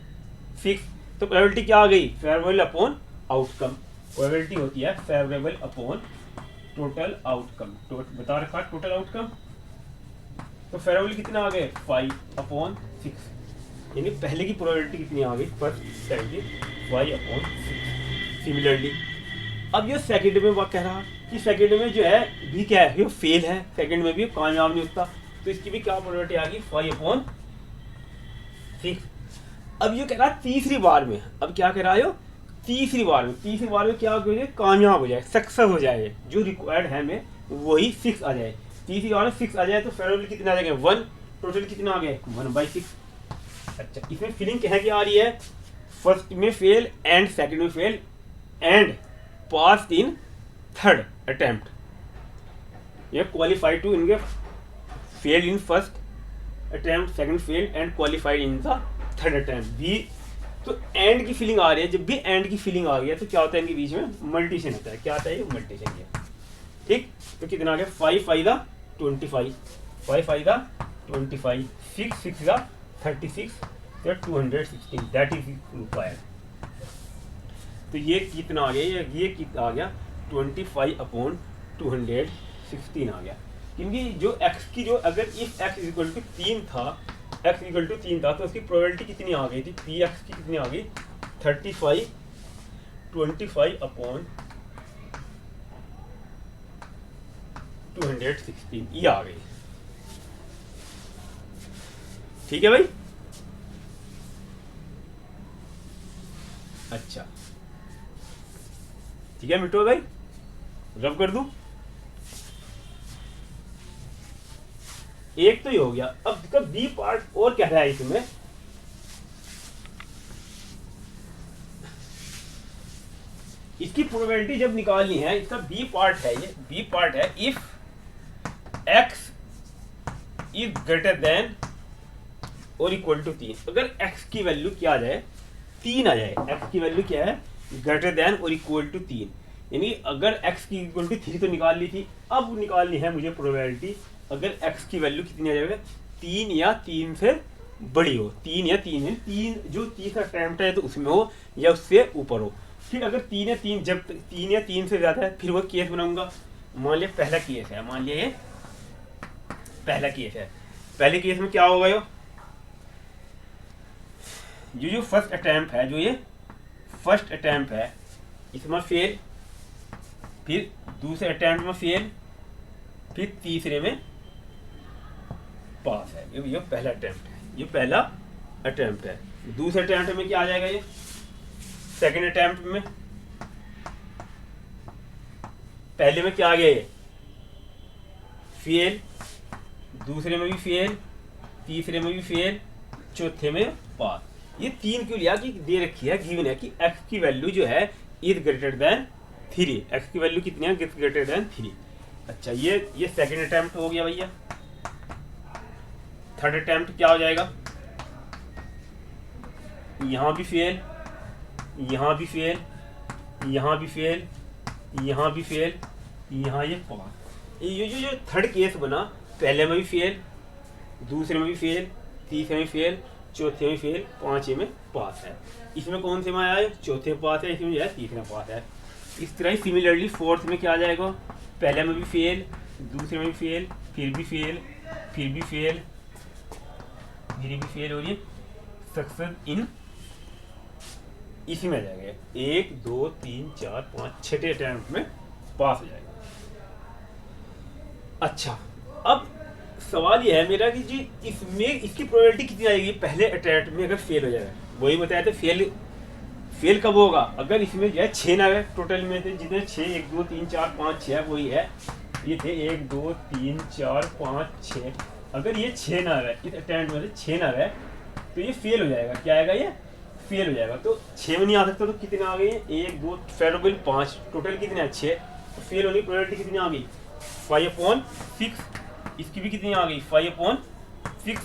6। तो प्रोबेबिलिटी क्या आ गई? Favourable upon outcome. प्रोबेबिलिटी होती है फेवरेबल अपॉन टोटल आउटकम। बता रखा टोटल आउटकम। तो फेवरेबल कितना आ गए? 5/6। यानी पहले की प्रोबेबिलिटी कितनी आ गई? फर्स्ट टाइम की 5/6। सिमिलरली अब ये सेकंड में वह कह रहा कि सेकंड में जो है भी क्या है? ये फेल है, सेकंड में भी कामयाब नहीं होता, तो इसकी भी क्या प्रोबेबिलिटी आ गई? 5/6। अब ये कह रहा है तीसरी बार में, अब क्या कह रहा है? तीसरी बार में क्या हो जाए? कामयाब हो जाए, सक्सेस हो जाए, जो रिक्वायर्ड है में वही 6 आ जाए। तीसरी बार में 6 आ जाए तो फेवरेबल कितना आ जाएगा? 1। टोटल कितना आ गया? 1/6। अच्छा, इसमें फीलिंग कहाँ की आ रही है? फर्स्ट में फेल एंड सेकंड में fail and pass in third attempt. ये क्वालिफाइड टू इनके fail in first attempt, second fail and qualified in the third attempt भी। तो एंड की फीलिंग आ रही है, जब भी एंड की फीलिंग आ गई है तो क्या होता है? इनके बीच में मल्टीशन होता है। क्या आता है? ये मल्टीशन है। ठीक, तो कितना आ गया? 5×5=25, 5×5=25, 6×6=36, 216, दैट इज रिक्वायर्ड। तो ये कितना आ गया? ये कितना आ गया? 25/216 आ गया। क्योंकि जो x की जो अगर इफ x = 3 था, तो उसकी प्रोबेबिलिटी कितनी आ गई थी? px की कितनी आ गई? 25 25/216 ये आ गई। ठीक है भाई। अच्छा ठीक है मिट्टू भाई, रब कर दूं? एक तो ही हो गया। अब इसका बी पार्ट और क्या है इसमें? इसकी प्रोबेबिलिटी जब निकालनी है, इसका बी पार्ट है, ये बी पार्ट है if x is greater then और इक्वल टू 3। अगर x की वैल्यू क्या आ जाए? 3 आ जाए। x की वैल्यू क्या है? ग्रेटर देन और इक्वल टू 3। यानी अगर x की इक्वल टू 3 तो निकाल ली थी, अब निकालनी है मुझे प्रोबेबिलिटी अगर x की वैल्यू कितनी आ जाएगा? 3 या 3 से बड़ी हो। 3 या 3 है, 3 जो तीसरा अटेम्प्ट है तो उसमें हो या उससे ऊपर हो। फिर अगर 3 या 3, जब 3 या 3 से ज़्यादा है फिर वो केस बनाऊंगा। मान लिया पहला केस है, मान लिया ये पहला केस है। पहले केस में क्या होगा? जो फर्स्ट अटेम्प्ट है, जो ये फर्स्ट अटेम्प्ट है इसमें फेल, फिर दूसरे अटेम्प्ट में फेल, फिर तीसरे में पास है। ये पहला अटेम्प्ट है, ये पहला अटेम्प्ट है। दूसरे अटेम्प्ट में क्या आ जाएगा? ये सेकंड अटेम्प्ट में, पहले में क्या आ गया? ये फेल, दूसरे में भी फेल, तीसरे में भी फेल, चौथे में पास। ये 3 क्यों लिया? कि दे रखी है, गिवन है कि x की वैल्यू जो है इज ग्रेटर देन 3। x की वैल्यू कितनी है? Greater than 3। अच्छा, ये सेकंड अटेम्प्ट हो गया भैया। थर्ड अटेम्प्ट क्या हो जाएगा? यहाँ भी फेल, यहाँ भी फेल, यहाँ भी फेल, यहाँ भी फेल, यहाँ ये पास। ये जो थर्ड केस बना, पहले में भी फेल, दूसरे में भी फेल, तीसरे में फेल, चौथे में फेल, पांचवें में पास है। इसमें कौन से में आया है? चौथे में पास है, इसमें जो है तीसरे में पास है। इस तरह ही सिमिलरली फोर्थ में क्या आ जाएगा? पहले में भी फेल, दूसरे में भी फेल, फिर भी फेल, फिर भी फेल, फिर भी फेल, और ये सक्सेस इन इसी में आ जाएगा। 1 2 3 4 5 छठे अटेम्प्ट में पास हो जाएगा। अच्छा, अब सवाल यह है मेरा कि जी इसमें इसकी प्रोबेबिलिटी कितनी आएगी पहले अटेम्प्ट में अगर फेल हो जाएगा? वही बताया था फेल कब होगा? अगर इसमें जो है 6 ना है, टोटल में थे जितने 6, 1 2 3 4 5 6 वही है, ये थे 1 2 3 4 5 6। अगर ये 6 ना है, इस अटेम्प्ट में से 6 ना है तो ये फेल हो जाएगा। क्या आएगा? ये फेल हो जाएगा। तो 6 में नहीं आ सकता तो कितने आ गए? 1 2 फेवरेबल 5, टोटल कितने हैं? 6। तो फेल होने की प्रोबेबिलिटी कितनी आ गई? 5/6। इसकी भी कितनी आ गई? 5/6।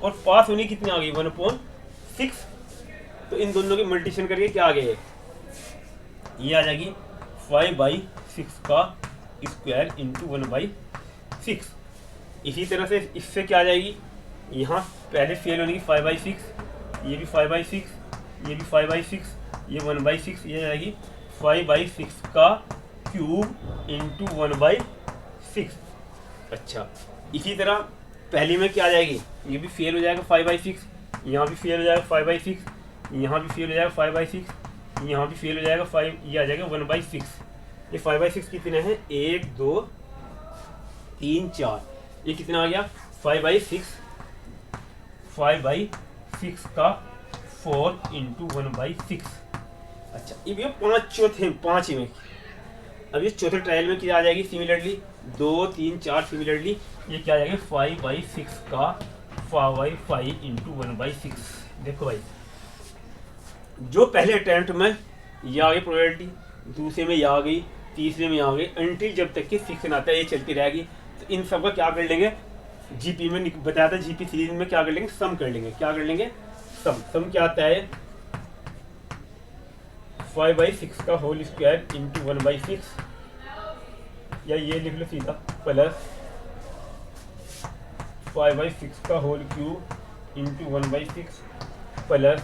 और पास होने की कितनी आ गई? 1/6। तो इन दोनों की मल्टीप्लिकेशन करके क्या आ गया? ये आ जाएगी 5/6 का स्क्वायर इंटू 1/6। इसी तरह से इससे क्या आ जाएगी? यहाँ पहले फेल होने की 5/6, ये भी 5/6, ये भी 5/6, ये 1/6, ये जाएगी 5/6 का क्यूब इंटू 1/6। अच्छा, इसी तरह पहली में क्या आ जाएगी, ये भी फेल हो जाएगा 5/6, यहाँ भी फेल हो जाएगा 5/6, यहाँ भी फेल हो जाएगा 5/6, यहाँ भी फेल हो जाएगा 5, ये आ जाएगा 1/6। ये 5/6 कितने हैं, 1 2 3 4, ये कितना आ गया 5/6, 5/6 का 4 इंटू 1/6। अच्छा, ये भी 5 चौथे 5 में। अब ये चौथे ट्रायल में क्या आ जाएगी सिमिलरली, 2 3 4 सिमिलरली ये क्या आ जाएगा 5/6 का 5 इंटू 1/6। देखो भाई, जो पहले अटेम्प्ट में ये आ गई प्रोबेबिलिटी, दूसरे में ये आ गई, तीसरे में आ गई, एंट्री जब तक कि 6 ना आता है ये चलती रहेगी। तो इन सब का क्या कर लेंगे, जीपी में बताया था, जीपी सीरीज में क्या कर लेंगे, सम कर लेंगे। क्या कर लेंगे, सम क्या आता है, 5/6 का होल स्क्वायर इंटू 1/6, या ये लिख लो सीधा, प्लस 5/6 का होल क्यूब इंटू 1/6, प्लस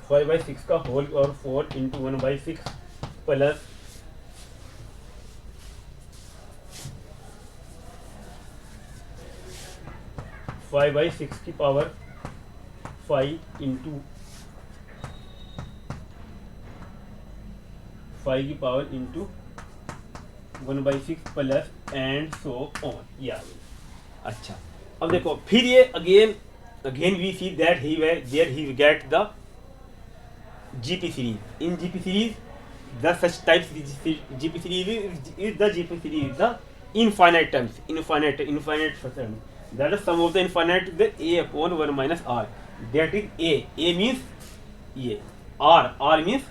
5/6 का होल और 4 इंटू 1/6, प्लस 5/6 की पावर 5 इंटू 5 की power into 1/6 plus and so on, ये आ गई। अच्छा, अब देखो फिर ये again we see that he there he get the GP series. In GP series, the such types GP series is the GP series is the infinite terms, infinite terms. That is sum of the infinite the a upon 1 minus r. That is a. A means ये, r means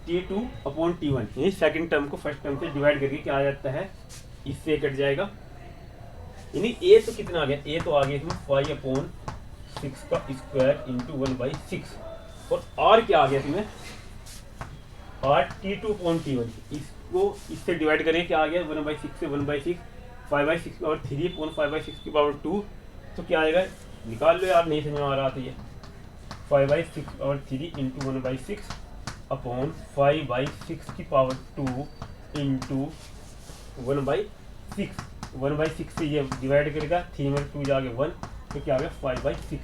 t2 upon t1. ये second term को first term से divide करके क्या आ जाता है, इससे cut जाएगा। यानी a तो कितना आ गया, a तो आ गया इसमें 5/6 का स्क्वायर इंटू 1/6, और r क्या आ गया इसमें, r t2 अपॉन t1, इसको इससे डिवाइड करें क्या आ गया 1/6 से 1/6, 5/6 और 3 अपॉन 5/6 की पावर 2, तो क्या आएगा, निकाल लो यार, नहीं समझ में आ रहा था ये, 5/6 और 3 इंटू 1/6 अपॉन 5/6 की पावर 2 इंटू 1/6, 1/6 से ये डिवाइड करेगा, 3 में 2 जाके 1, तो क्या आ गया 5/6।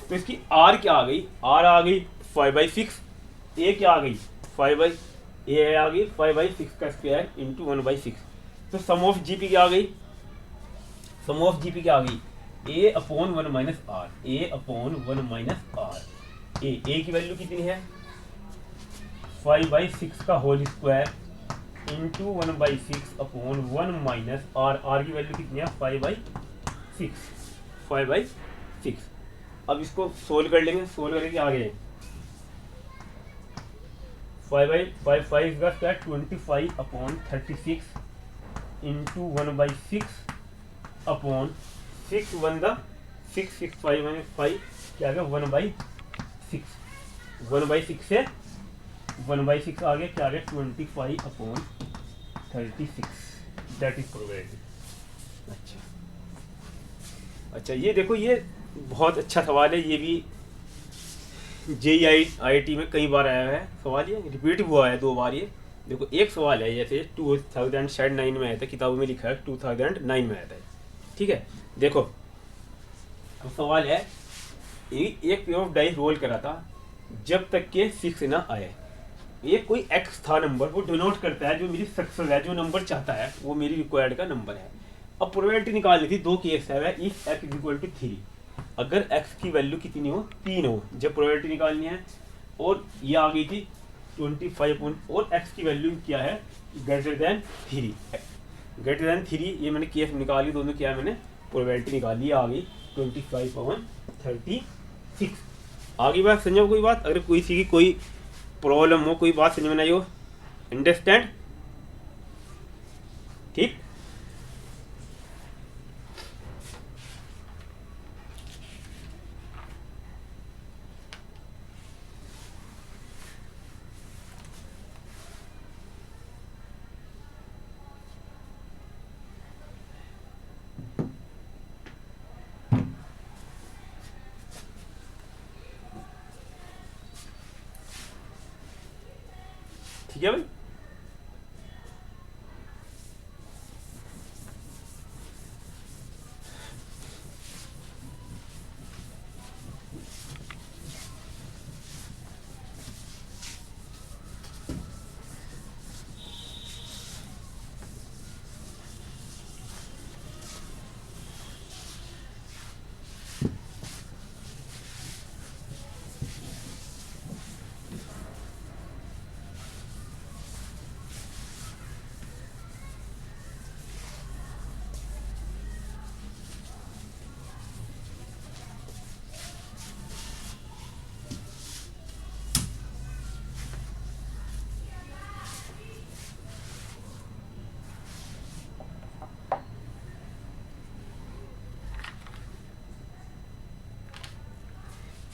तो इसकी r क्या आ गई, r आ गई 5/6, a क्या आ गई 5/6 का स्क्वायर इंटू 1/6। तो सम ऑफ जीपी क्या आ गई, सम ऑफ जीपी क्या आ गई, a upon 1 minus R, a upon 1 minus R. a की वैल्यू कितनी है 5/6 का whole square into 1/6 upon 1 minus R, R की वैल्यू कितनी है 5/6। अब इसको सोल्व कर लेंगे, सोल्व करके आगे 5/5 का square 25 upon 36 into 1/6 upon 6 1 the 6 6 5 minus 5 क्या आ गया 1/6, 1/6 से 1/6 आ गया, क्या आ गया 25 अपॉन 36, दैट इज प्रोबेबिलिटी। अच्छा, ये देखो, ये बहुत अच्छा सवाल है, ये भी JEI में कई बार आया है सवाल, ये रिपीट हुआ है 2 बार। ये देखो एक सवाल है, जैसे 2009 में आया था, किताबों में लिखा है 2009 में आया था, ठीक है। देखो अब सवाल है, एक पेयर ऑफ डाइस रोल करा था जब तक के 6 ना आए, ये कोई एक्स था नंबर, वो डिनोट करता है जो मेरी सक्सेस है, जो नंबर चाहता है वो मेरी रिक्वायर्ड का नंबर है। अब प्रोबेबिलिटी निकालनी थी, 2 केस है, इफ x इक्वल टू 3, अगर x की वैल्यू कितनी हो 3 हो, जब प्रोबेबिलिटी निकालनी है, और ये आ गई थी 25 और x की वैल्यू क्या है ग्रेटर देन 3, ग्रेटर देन 3, ये मैंने केस निकाली, दोनों क्या मैंने प्रोबेबिलिटी निकाली, आ गई 25/36। आगे बात समझो, कोई बात, अगर कोई सी की कोई प्रॉब्लम हो, कोई बात समझ में आई हो, अंडरस्टैंड, ठीक। ठीक है भाई।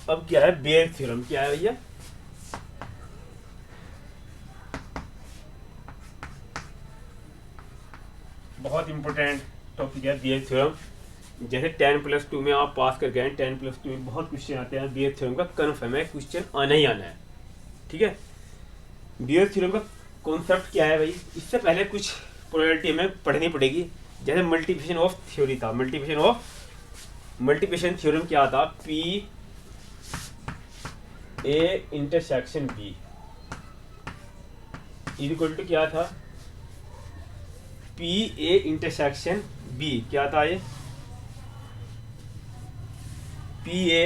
अब क्या है बेयर थ्योरम, क्या है भैया? बहुत इंपॉर्टेंट टॉपिक है बेयर थ्योरम। जैसे 10+2 में आप पास कर गए, 10+2 में बहुत क्वेश्चन आते हैं बेयर थ्योरम का, कन्फर्म है क्वेश्चन आना ही आना है। ठीक है, बेयर थ्योरम का कॉन्सेप्ट क्या है भाई? इससे पहले कुछ प्रोबेबिलिटी हमें पढ़नी पड़ेगी। जैसे मल्टीप्लिकेशन ऑफ थ्योरी था, मल्टीप्लिकेशन थ्योरम क्या था? P A intersection B equal to क्या था? पी ए इंटरसेक्शन बी क्या था? ये P A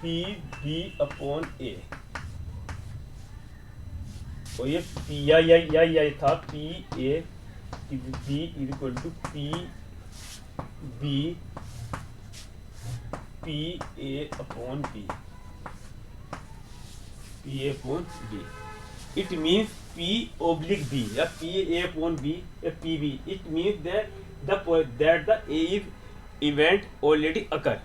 P B upon A, और ये पी या था P A B equal to P B P A upon B, P A upon B. It means P oblique B या P A upon B या P B. It means that the A is event already occur.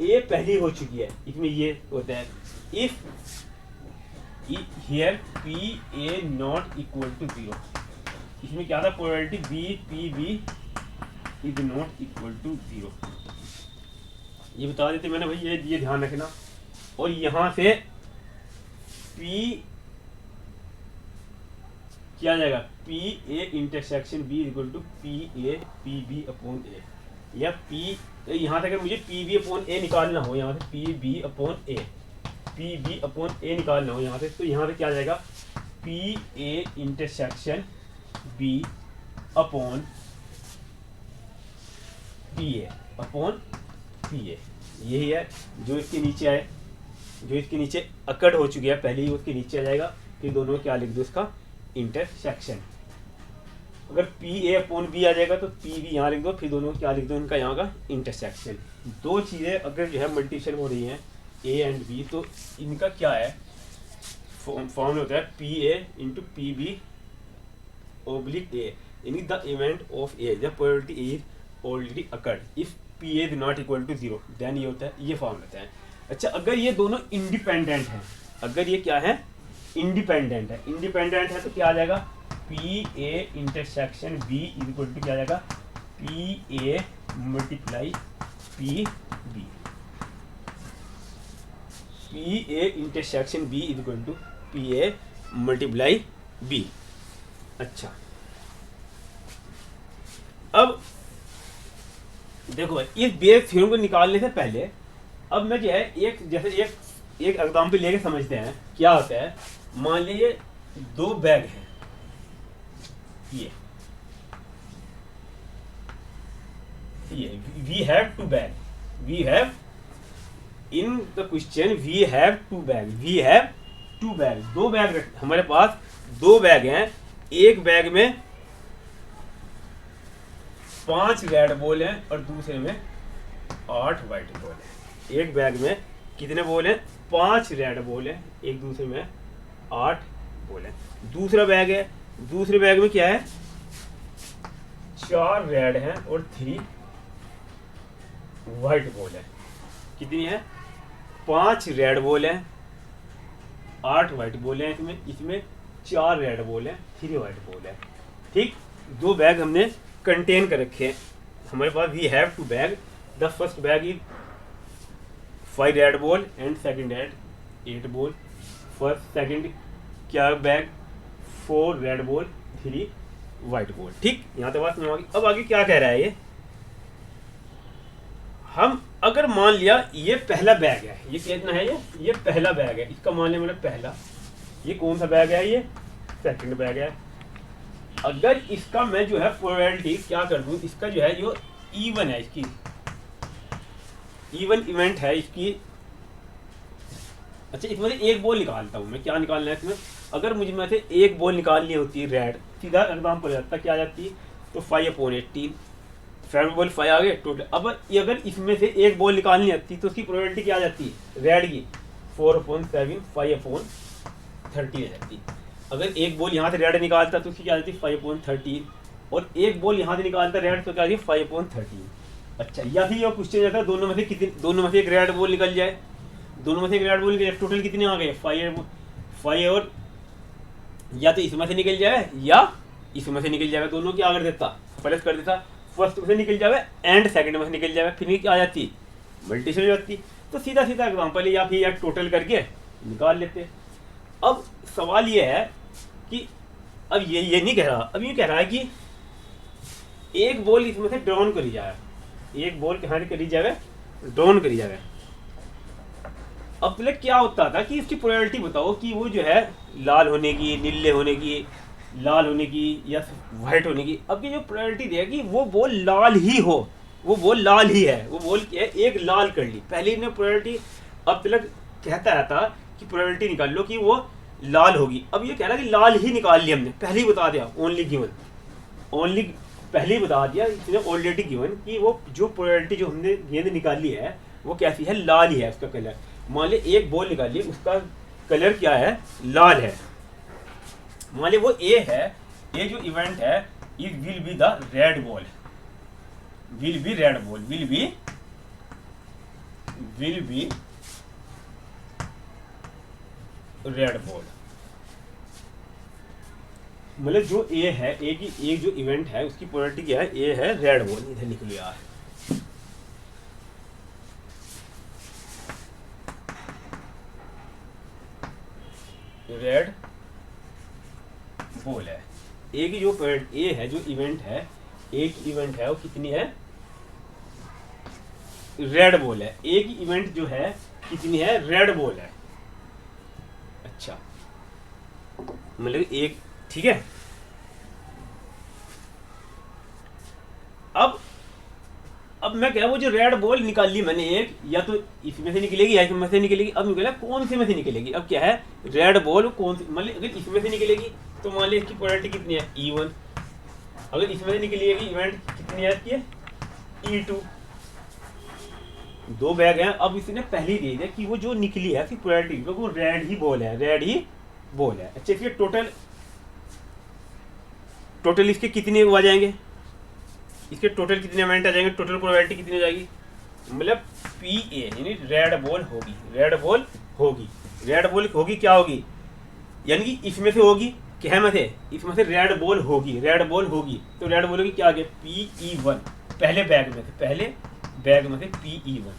A पहले हो चुकी है, इसमें ये होता है if here P A not equal to 0. इसमें क्या था? Probability B P B is not equal to 0. ये बता देते मैंने भाई, ये ध्यान रखना। और यहाँ से P क्या जाएगा? P A intersection B equal to P A P B upon A, या P यहाँ से अगर मुझे P B अपॉन A निकालना हो, यहाँ से P B अपॉन A निकालना हो यहाँ से, तो यहाँ से क्या जाएगा? P A intersection B upon P A upon P A। यही है जो इसके नीचे आए, जो इसके नीचे अकड़ हो चुकी है पहले ही, उसके नीचे आ जाएगा। फिर दोनों क्या लिख दो? इसका इंटरसेक्शन। अगर पी ए अपॉन बी आ जाएगा तो पी बी यहाँ लिख दो, फिर दोनों क्या लिख दो? इनका यहाँ का इंटरसेक्शन। दो चीज़ें अगर जो है मल्टीप्लिकेशन हो रही हैं ए एंड बी, तो इनका क्या है फॉर्म होता है? P A into P B oblique A, यानी the event of A the probability is already occurred if P A is not equal to 0, then ये होता है, ये फॉर्म होता है। अच्छा, अगर ये दोनों इंडिपेंडेंट हैं, अगर ये क्या है? इंडिपेंडेंट है तो क्या आ जाएगा? P A intersection B equal to क्या आ जाएगा? P A multiply P B, P A intersection B equal to P A multiply B. अच्छा, अब देखो इस बेयर थ्योरम को निकालने से पहले अब मैं जो है एक एग्जाम्पल लेके समझते हैं क्या होता है। मान लीजिए दो बैग हैं, ये we have two bag, we have in the question we have two bag, दो बैग हमारे पास, दो बैग हैं। एक बैग में 5 रेड बॉल हैं और दूसरे में 8 वाइट बॉल हैं। एक बैग में कितने बॉल हैं? 5 रेड बॉल हैं, एक दूसरे में 8 बॉल हैं। दूसरा बैग है, दूसरे बैग में क्या है? 4 रेड हैं और 3 वाइट बॉल है। कितनी है? 5 रेड बॉल हैं, 8 वाइट बॉल हैं, इसमें 4 रेड बॉल हैं, 3 वाइट बॉल है। ठीक, दो बैग हमने कंटेन कर रखे हैं हमारे पास। We have two bag, the first bag is 5 red ball and second had 8 ball. First second क्या bag 4 red ball 3 white ball. ठीक, यहाँ तक बात नहीं होगी। अब आगे क्या कह रहा है ये, हम अगर मान लिया ये पहला बैग है, ये कितना है, ये पहला बैग है, इसका मान लिया मैंने पहला, ये कौन सा बैग है, ये सेकंड बैग है। अगर इसका मैं जो है प्रोबेबिलिटी क्या कर दूं, इसका जो है ये इवन है, इसकी इवन इवेंट है इसकी। अच्छा, इसमें से एक बॉल निकालता हूं मैं, क्या निकालना है इसमें, अगर मुझे में से एक बॉल निकालनी होती है रेड, सीधा एग्जाम्पल हो जाता, क्या आ जाती है, तो 5/18 फेवरेबल 5 आ गए टोटल। अब अगर इसमें से एक बॉल निकालनी आती तो उसकी प्रोबेबिलिटी क्या आ जाती है रेड की 4/7 5/30 आ जाती। अगर एक बॉल यहाँ से रेड निकालता तो उसकी क्या आ जाती 5/13, और एक बॉल यहाँ से निकालता रेड तो क्या आ जाती 5/13। अच्छा, या फिर ये क्वेश्चन जाता है दोनों में से कितनी, दोनों में से एक रेड बॉल निकल जाए, दोनों में से एक रेड बॉल निकल जाए, टोटल कितने आ गए 5 और या तो इसमें से निकल जाए या इसमें से निकल जाएगा, दोनों की आगे देता प्लस कर देता, फर्स्ट में से निकल जाए एंड सेकंड में से निकल जाए, फिर क्या आ जाती मल्टीप्लिकेशन हो जाती। तो सीधा सीधा एग्जांपल या फिर यार टोटल करके निकाल लेते। अब सवाल ये है कि अब ये नहीं कह रहा, अब ये कह रहा है कि एक बॉल इसमें से डाउन करी जाए, एक बॉल कहाँ करी जाए, डाउन करी जाए। अब पहले क्या होता था कि इसकी प्रोबेबिलिटी बताओ कि वो जो है लाल होने की, नीले होने की, लाल होने की या वाइट होने की। अब ये जो प्रोबेबिलिटी देगी वो बॉल लाल ही हो, वो बॉल लाल ही है, वो बॉल क्या है, एक लाल कर ली पहले ने प्रोबेबिलिटी। अब तक कहता था कि प्रोबेबिलिटी निकाल लो कि वो लाल होगी, अब ये कह रहा है कि लाल ही निकाल ली हमने, पहले ही बता दिया, ओनली गिवन, ओनली पहले ही बता दिया इसने ऑलरेडी गिवन कि वो जो प्रोबेबिलिटी जो हमने गेंद निकाली है वो कैसी है, लाल ही है उसका कलर। मान लिया एक बॉल निकालिए, उसका कलर क्या है, लाल है। मान लिया वो ए है, ये जो इवेंट है it will be the red ball, will be red ball, will be red ball. मतलब जो ए है, ए की एक जो इवेंट है उसकी प्रोबेबिलिटी क्या है, ए है रेड बॉल, इधर लिख लिया है। रेड बॉल है, ए की जो ए है, जो इवेंट है, एक इवेंट है वो कितनी है, रेड बॉल है। एक इवेंट जो है कितनी है, रेड बॉल है। अच्छा, मतलब एक, ठीक है। अब मैं क्या, वो जो रेड बॉल निकाली मैंने एक, या तो इसमें से निकलेगी या इसमें से निकलेगी। अब निकला कौन से में से निकलेगी, अब क्या है रेड बॉल कौन सी, मतलब अगर इसमें से निकलेगी तो मान लीजिए इसकी प्रोबेबिलिटी कितनी है E1, अगर इसमें से निकलेगी इवेंट कितनी आती है E2। दो बैग हैं, अब इसने पहले ही दे दिया कि वो जो निकली है इसकी प्रोबेबिलिटी, क्योंकि वो रेड ही बॉल है, रेड ही बॉल है। अच्छा, इसके टोटल इसके कितने आ जाएंगे, इसके टोटल कितने इवेंट आ जाएंगे, टोटल प्रोबेबिलिटी कितनी हो जाएगी, मतलब PA यानी रेड बॉल होगी, रेड बॉल होगी, रेड बॉल होगी, क्या होगी, यानी कि इसमें से होगी, क्या में से, इसमें से रेड बॉल होगी, रेड बॉल होगी, तो रेड बॉल होगी क्या आ गया PE1, पहले बैग में से, पहले बैग में से PE1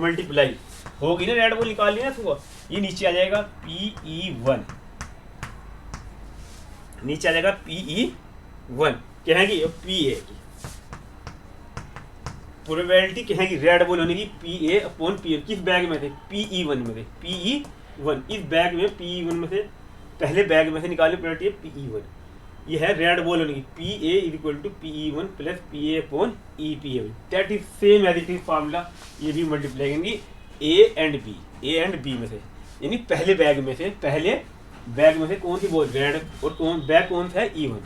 मल्टीप्लाई होगी ना, रेड बॉल निकाल लिया तो ये नीचे आ जाएगा PE1, नीचे आ जाएगा PE1, कहेंगी PA की प्रोबेबिलिटी, कहेंगी रेड बॉल होने की PA/PA, किस बैग में थे PE1 में थे, PE1 इस बैग में PE1 में से, पहले बैग में से निकालने प्रोबेबिलिटी है PE1, ये है रेड बॉल होने की PA = PE1 + PA/EPA, that is same as it is formula. ये भी मल्टीप्लाई करेंगी A एंड B में से, यानी पहले बैग में से, पहले बैग में से कौन सी बॉल रेड, और कौन बैग कौन सा है E1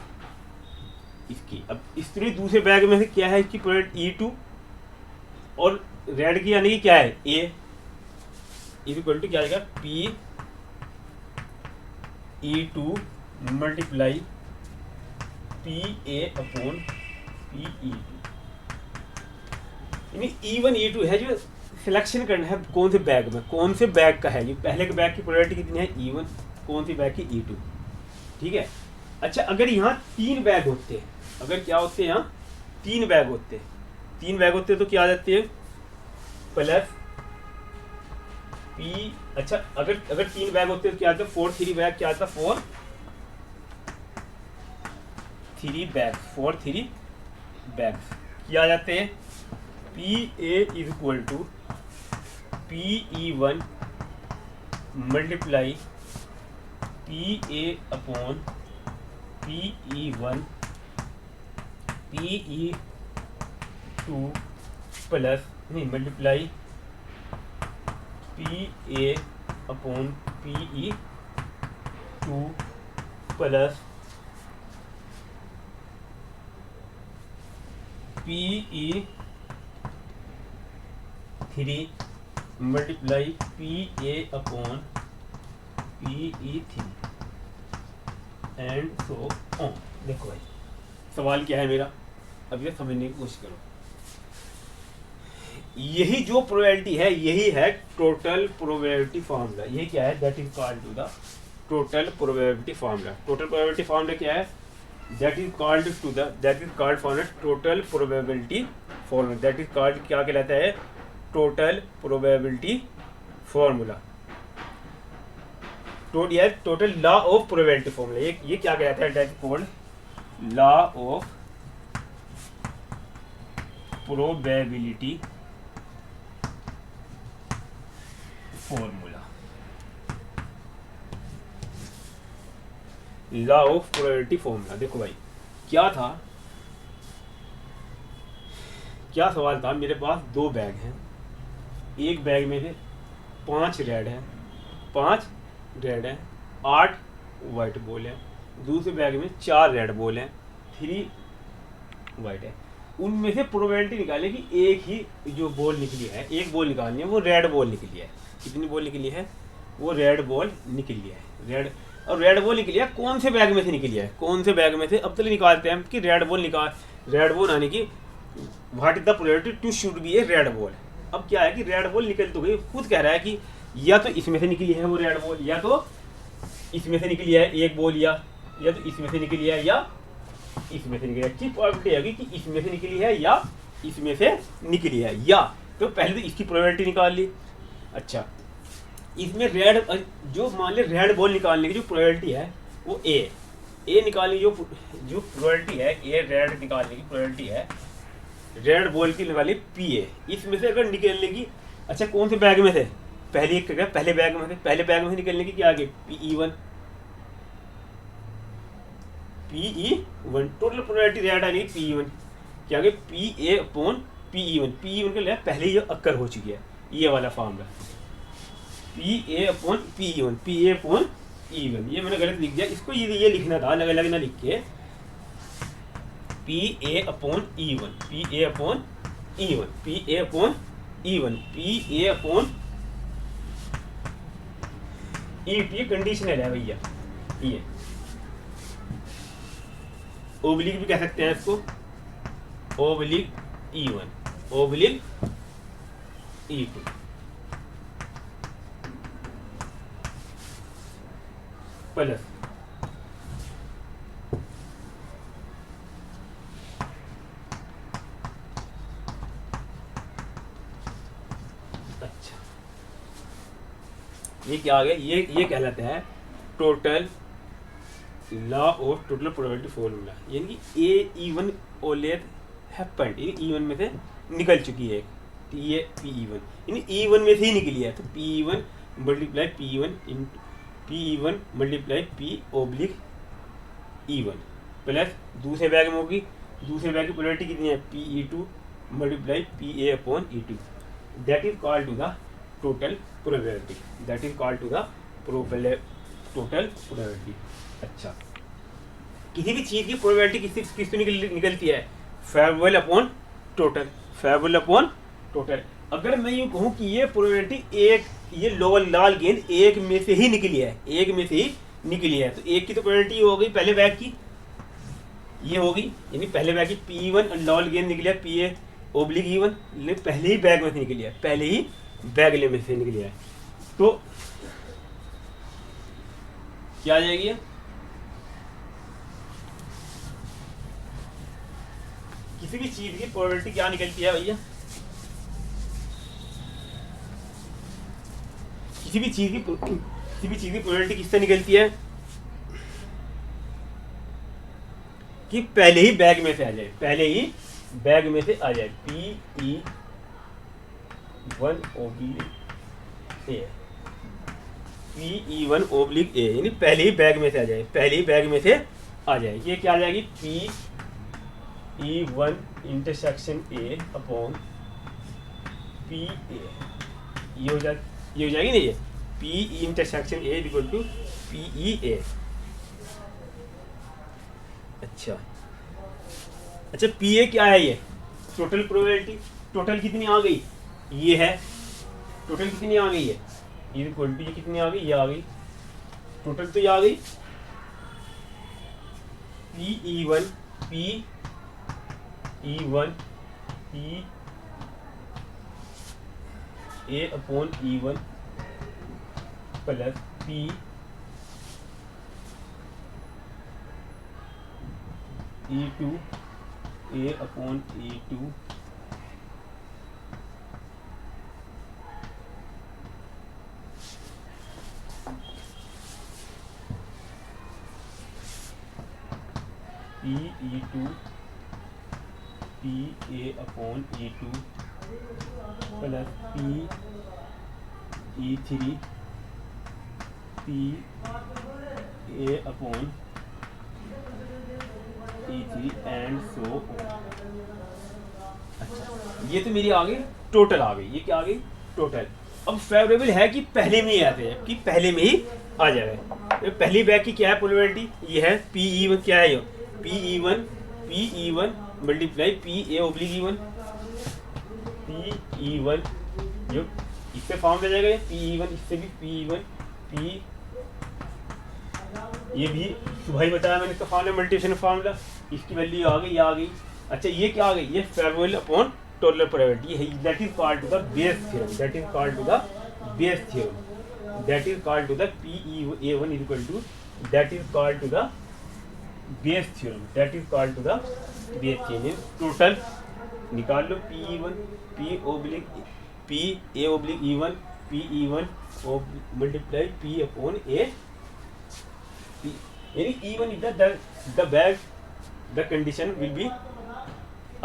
इसकी। अब इस तरह दूसरे बैग में से क्या है इसकी प्रोबेबिलिटी E2, और रेड की यानी कि क्या है A = क्या आएगा PE2 × PA/PE2, यानी E1 E2 है जो सिलेक्शन करना है कौन से बैग में, कौन से बैग का है, ये पहले के बैग की प्रोबेबिलिटी कितनी है E1, कौन सी बैग की E2, ठीक है। अच्छा, अगर यहाँ 3 बैग होते हैं, अगर क्या होते हैं यहाँ 3 बैग होते हैं, 3 बैग होते हैं तो क्या आ जाते हैं पी, अच्छा अगर अगर 3 बैग होते तो क्या आता, 4 3 बैग क्या आता, 4 3 बैग, 4 3 बैग क्या आ जाते हैं। P A is equal to P E one multiply P A upon P E one P E two plus नहीं multiply P A upon P E two plus P E three multiply P A upon P E three and so on. देखो भाई सवाल क्या है मेरा, अब ये समझने की कोशिश करो। यही जो प्रोबेबिलिटी है यही है टोटल प्रोबेबिलिटी फार्मूला। ये क्या है, that is called to the total probability formula. Total probability formula क्या है, that is called to the that is called for total probability formula. That is called क्या कहलाता है, total probability formula. Total law of probability formula. ये क्या कहलाता है, that is called law of probability formula. Law of probability formula. देखो भाई क्या था, क्या सवाल था, मेरे पास 2 बैग हैं, एक बैग में से 5 रेड है, 5 रेड है, 8 वाइट बॉल है, दूसरे बैग में 4 रेड बॉल हैं, 3 वाइट है। उनमें से प्रोबेबिलिटी निकाले कि एक ही जो बॉल निकली है, एक बॉल निकालनी है, वो रेड बॉल निकली है। कितनी बॉल निकली है, वो रेड बॉल निकली है। रेड बॉल निकली है, कौन से बैग में से निकली है, कौन से बैग में से। अब तो निकालते हैं कि रेड बॉल आने की what is the probability to should be a red ball. अब क्या है कि रेड बॉल निकल तो गई, खुद कह रहा है कि या तो इसमें से निकली है वो रेड बॉल, या तो इसमें से निकली है एक बॉल, या तो इसमें से निकली है या इसमें से निकली है। अच्छी प्रोबेबिलिटी है कि इसमें से निकली है या इसमें से निकली है, या तो पहले तो इसकी प्रोबेबिलिटी निकाल ली। अच्छा इसमें रेड, जो मान ले रेड बॉल निकालने की जो प्रोबेबिलिटी है वो ए निकालने जो प्रोबेबिलिटी है, ए रेड निकालने की प्रोबेबिलिटी है, रेड बॉल की निकाली पी ए। इसमें से अगर निकलने की, अच्छा कौन से बैग में से, पहले बैग में से निकलने की क्या आगे, P E one total probability red आने की पी ई वन क्या आगे, P A upon P E one के लिए पहले ही अक्कर हो चुकी है, ये वाला formula P A upon P E one, ये मैंने गलत लिख दिया, इसको ये लिखना था अलग अलग ना लिख के, P A upon E one, P A upon E T conditional है भैया। ये ओब्लिक भी कह सकते हैं इसको, oblique E one, oblique E two. Plus अच्छा ये क्या आ गया, ये कहलाता है total law of total probability formula. यानी कि ए इवन ओलेट हैपेंड, यानी ई वन में से निकल चुकी है ये पी ई वन, यानी ई वन में से ही निकली है, तो P E one multiply P E one multiply P oblique E one plus दूसरे बैग में होगी, दूसरे बैग की प्रोबेबिलिटी कितनी है, P E two multiply P A upon E two. That is called to the total probability, that is called to the total probability. अच्छा किसी भी चीज़ की प्रोबेबिलिटी किस निकलती है, favourable upon total, favourable upon total. अगर मैं यूँ कहूँ कि ये प्रोबेबिलिटी एक, ये लोअर लाल गेंद एक में से ही निकली है, एक में से ही निकली है, तो एक की तो प्रोबेबिलिटी हो गई पहले बैग की, ये होगी, यानी पहले बैग की पी वन लाल गेंद निकली है पी ए ओब्लिक ई वन, पहले ही बैग में से निकली है, पहले ही बैग ले में से निकली है, तो क्या आ जाएगी ये? किसी भी चीज की प्रोबेबिलिटी क्या निकलती है भैया, किसी भी चीज़ की प्रोबेबिलिटी किससे निकलती है कि पहले ही बैग में से आ जाए, पहले ही बैग में से आ जाए। PE1/A यानी पहले ही बैग में से आ जाए, पहले ही बैग में से आ जाए। ये क्या आ जाएगी? PE1/A/PA। ये हो जाएगी ना, ये PE/A अच्छा PA क्या है? ये टोटल प्रोबेबिलिटी। टोटल कितनी आ गई? ये है टोटल कितनी आ गई है, ये कितनी आ गई? ये आ गई टोटल, तो ये आ गई PE1 PA/E1 plus PE2/E2 PE2 PA/E2 plus PE3 PA/E3 and so on. अच्छा, ये तो मेरी आ गई टोटल आ गई। ये क्या आ गई? टोटल। अब फेवरेबल है कि पहले में ही आते हैं, कि पहले में ही आ जाए। पहली बैग की क्या है प्रोबेबिलिटी? ये है PE1 क्या है? ये PE1 मल्टीप्लाई PA/E1 PE1 जो इससे फॉर्म ले जाएगा, ये PE1 इससे भी PE1 ये भी सुबह ही बताया मैंने इसका फॉर्मूला, मल्टीप्लिकेशन फॉर्मूला। इसकी वैल्यू आ गई, आ गई। अच्छा, ये क्या आ गई? ये फेवरेबल अपॉन टोटल प्रोबेबिलिटी है। That is called to the Bayes theorem. That is called to the Bayes theorem. That is called to the PE1 equal to, that is called to the Bayes theorem. That is called to the Bayes theorem. Total निकाल लो, PE1 PA/E1 PE1 multiply P/A, यानी E1 is the bag, the condition will be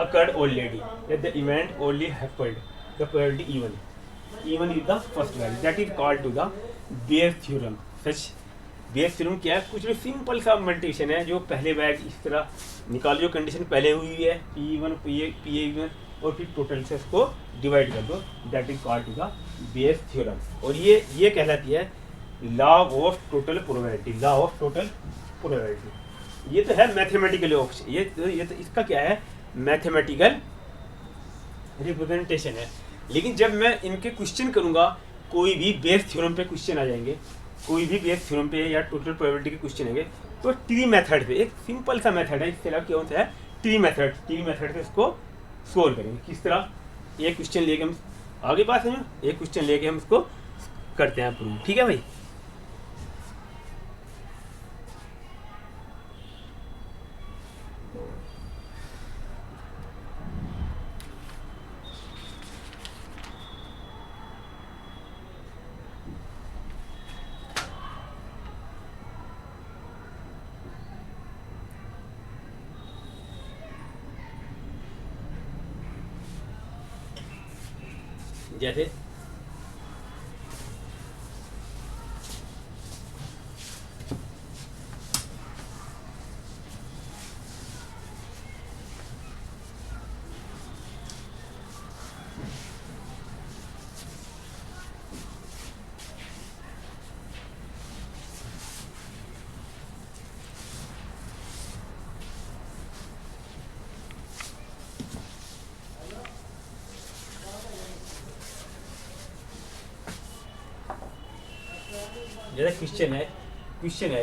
occurred already, that the event only happened, the probability E1 is the first value, that is called to the Bayes theorem। such Bayes theorem क्या है? कुछ भी simple सा multiplication है, जो पहले bag इस तरह निकालो, जो कंडीशन पहले हुई है PE1 PA1 और फिर टोटल से उसको डिवाइड कर दो, that is called to the Bayes theorem. और ये कहलाती है law of total probability. Law of total probability ये तो है मैथमेटिकल ऑप्शन। ये तो इसका क्या है? मैथमेटिकल रिप्रेजेंटेशन है। लेकिन जब मैं इनके क्वेश्चन करूंगा, कोई भी बेस थ्योरम पे क्वेश्चन आ जाएंगे, कोई भी बेस थ्योरम पे या टोटल प्रोबेबिलिटी के क्वेश्चन आएंगे, तो ट्री मेथड से, एक सिंपल सा मेथड है, इसके अलावा कौन सा है? ट्री मेथड से इसको सोल्व करेंगे। किस तरह? एक क्वेश्चन लेके हम आगे बात समझो, एक क्वेश्चन लेके हम इसको करते हैं प्रूव। ठीक है भाई? जैसे क्वेश्चन है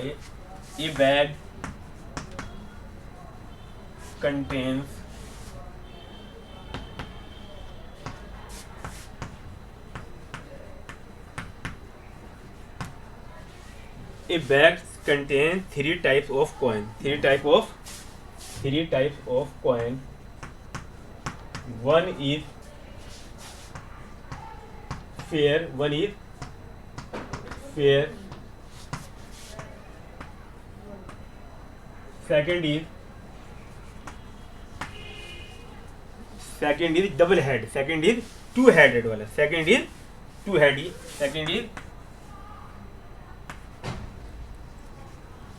ये bag contains three types of coin. One is fair, one is fair, second is double head, second is two headed वाला, second is two heady, second is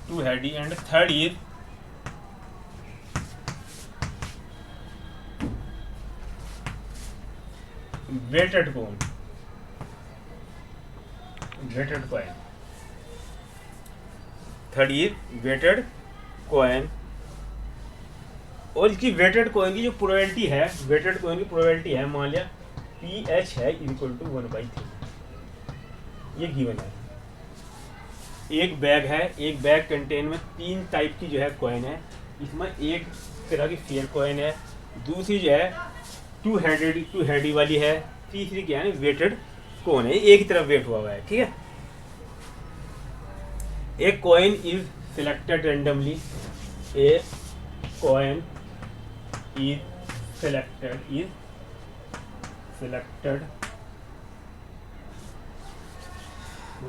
two heady, and third is weighted coin, weighted coin, third is weighted coin. और इसकी weighted coin की जो probability है, weighted coin की probability है, मान लिया PH है इक्वल टू 1/3, ये गिवन है। एक बैग है, एक बैग कंटेन में 3 टाइप की जो है कॉइन है, इसमें एक तरह की फेयर कॉइन है, दूसरी जो है टू हेडी वाली है, तीसरी क्या है वेटेड कॉइन है, एक ही तरफ वेट हुआ है, ठीक है। एक coin is selected randomly, a coin is selected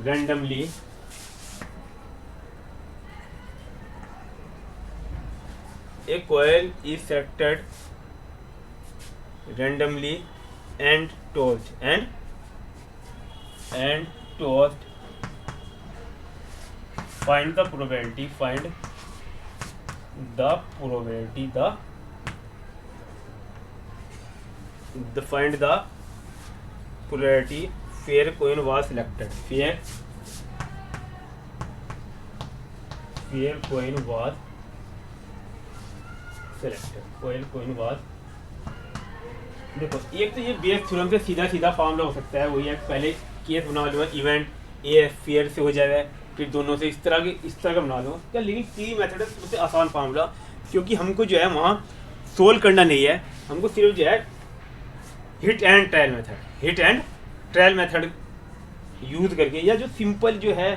randomly a coin is selected randomly and tossed find the probability fair coin was selected, fair coin was selected। देखो एक तो ये बेस थ्योरम से सीधा फॉर्मूला हो सकता है, वही है पहले केस बना लो, इवेंट ए फेयर से हो जाएगा, फिर दोनों से इस तरह का बना लो क्या। लेकिन टी मेथड है सबसे आसान फार्मूला, क्योंकि हमको जो है वहाँ सोल्व करना नहीं है, हमको सिर्फ जो है hit and trial method use करके, या जो सिंपल जो है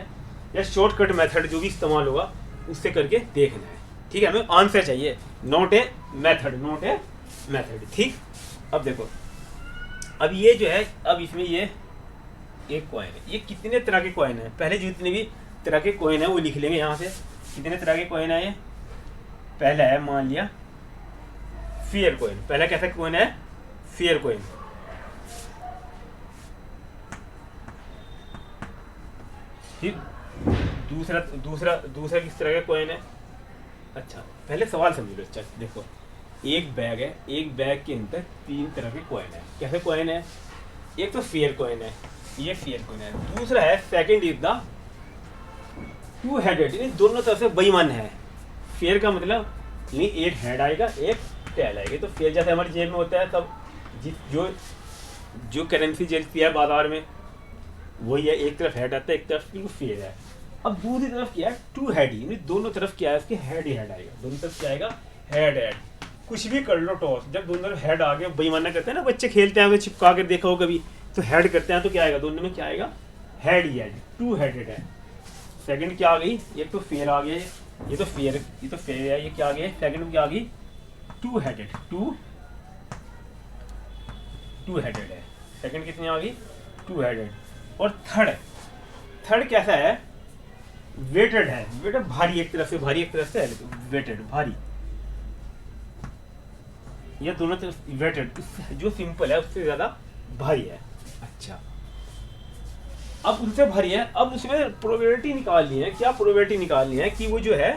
या शॉर्टकट मेथड जो भी इस्तेमाल होगा उससे करके देखना है, ठीक है। हमें आंसर चाहिए, नॉट ए मेथड, ठीक। अब देखो, अब ये जो है, अब इसमें ये एक कॉइन है, ये कितने तरह के कॉइन है, पहले जितने भी तरह के कॉइन है वो लिख लेंगे यहाँ से। कितने तरह के कॉइन है ये, पहला है मान लिया फेयर कॉइन, पहला कैसा कॉइन है फेयर कॉइन। फिर दूसरा किस तरह का कॉइन है। अच्छा पहले सवाल समझ लो। अच्छा देखो, एक बैग है, एक बैग के अंदर 3 तरह के कॉइन है। कैसे कॉइन है, एक तो फेयर कॉइन है, ये फेयर कॉइन है। दूसरा है second is the two headed, इन दोनों तरफ से बेईमान है। फेयर का मतलब नहीं एक हेड आएगा एक टेल आएगी। तो फेयर जैसे हमारी जेब में होता है, तब जो करेंसी चलती है बाजार में वही है, एक तरफ हेड आता है एक तरफ फेयर है। अब दूसरी तरफ क्या है टू हेड ही, दोनों तरफ क्या है उसके हेड ही हेड आएगा, दोनों तरफ क्या आएगा हेड। कुछ भी कर लो टॉस, जब दोनों तरफ हेड आ गए, बेईमाना करते हैं ना बच्चे खेलते हैं, चिपका कर देखा हो कभी, तो हेड करते हैं तो क्या आएगा दोनों में क्या आएगा हेड ही हेड, टू हेडेड है। सेकंड क्या आ गई, एक तो फेयर आ गया, ये तो फेयर है, ये क्या आ गया सेकंड में क्या आ गई टू हेडेड, टू हेडेड है। सेकंड कितनी आ गई टू हेडेड। और थर्ड कैसा है वेटेड है, वेटेड भारी, एक तरफ से भारी एक तरफ से वेटेड भारी, ये दोनों तरफ वेटेड, जो सिंपल है उससे ज्यादा भारी है। अच्छा अब उनसे भारी है, अब उसमें प्रोबेबिलिटी निकालनी है। क्या प्रोबेबिलिटी निकालनी है कि वो जो है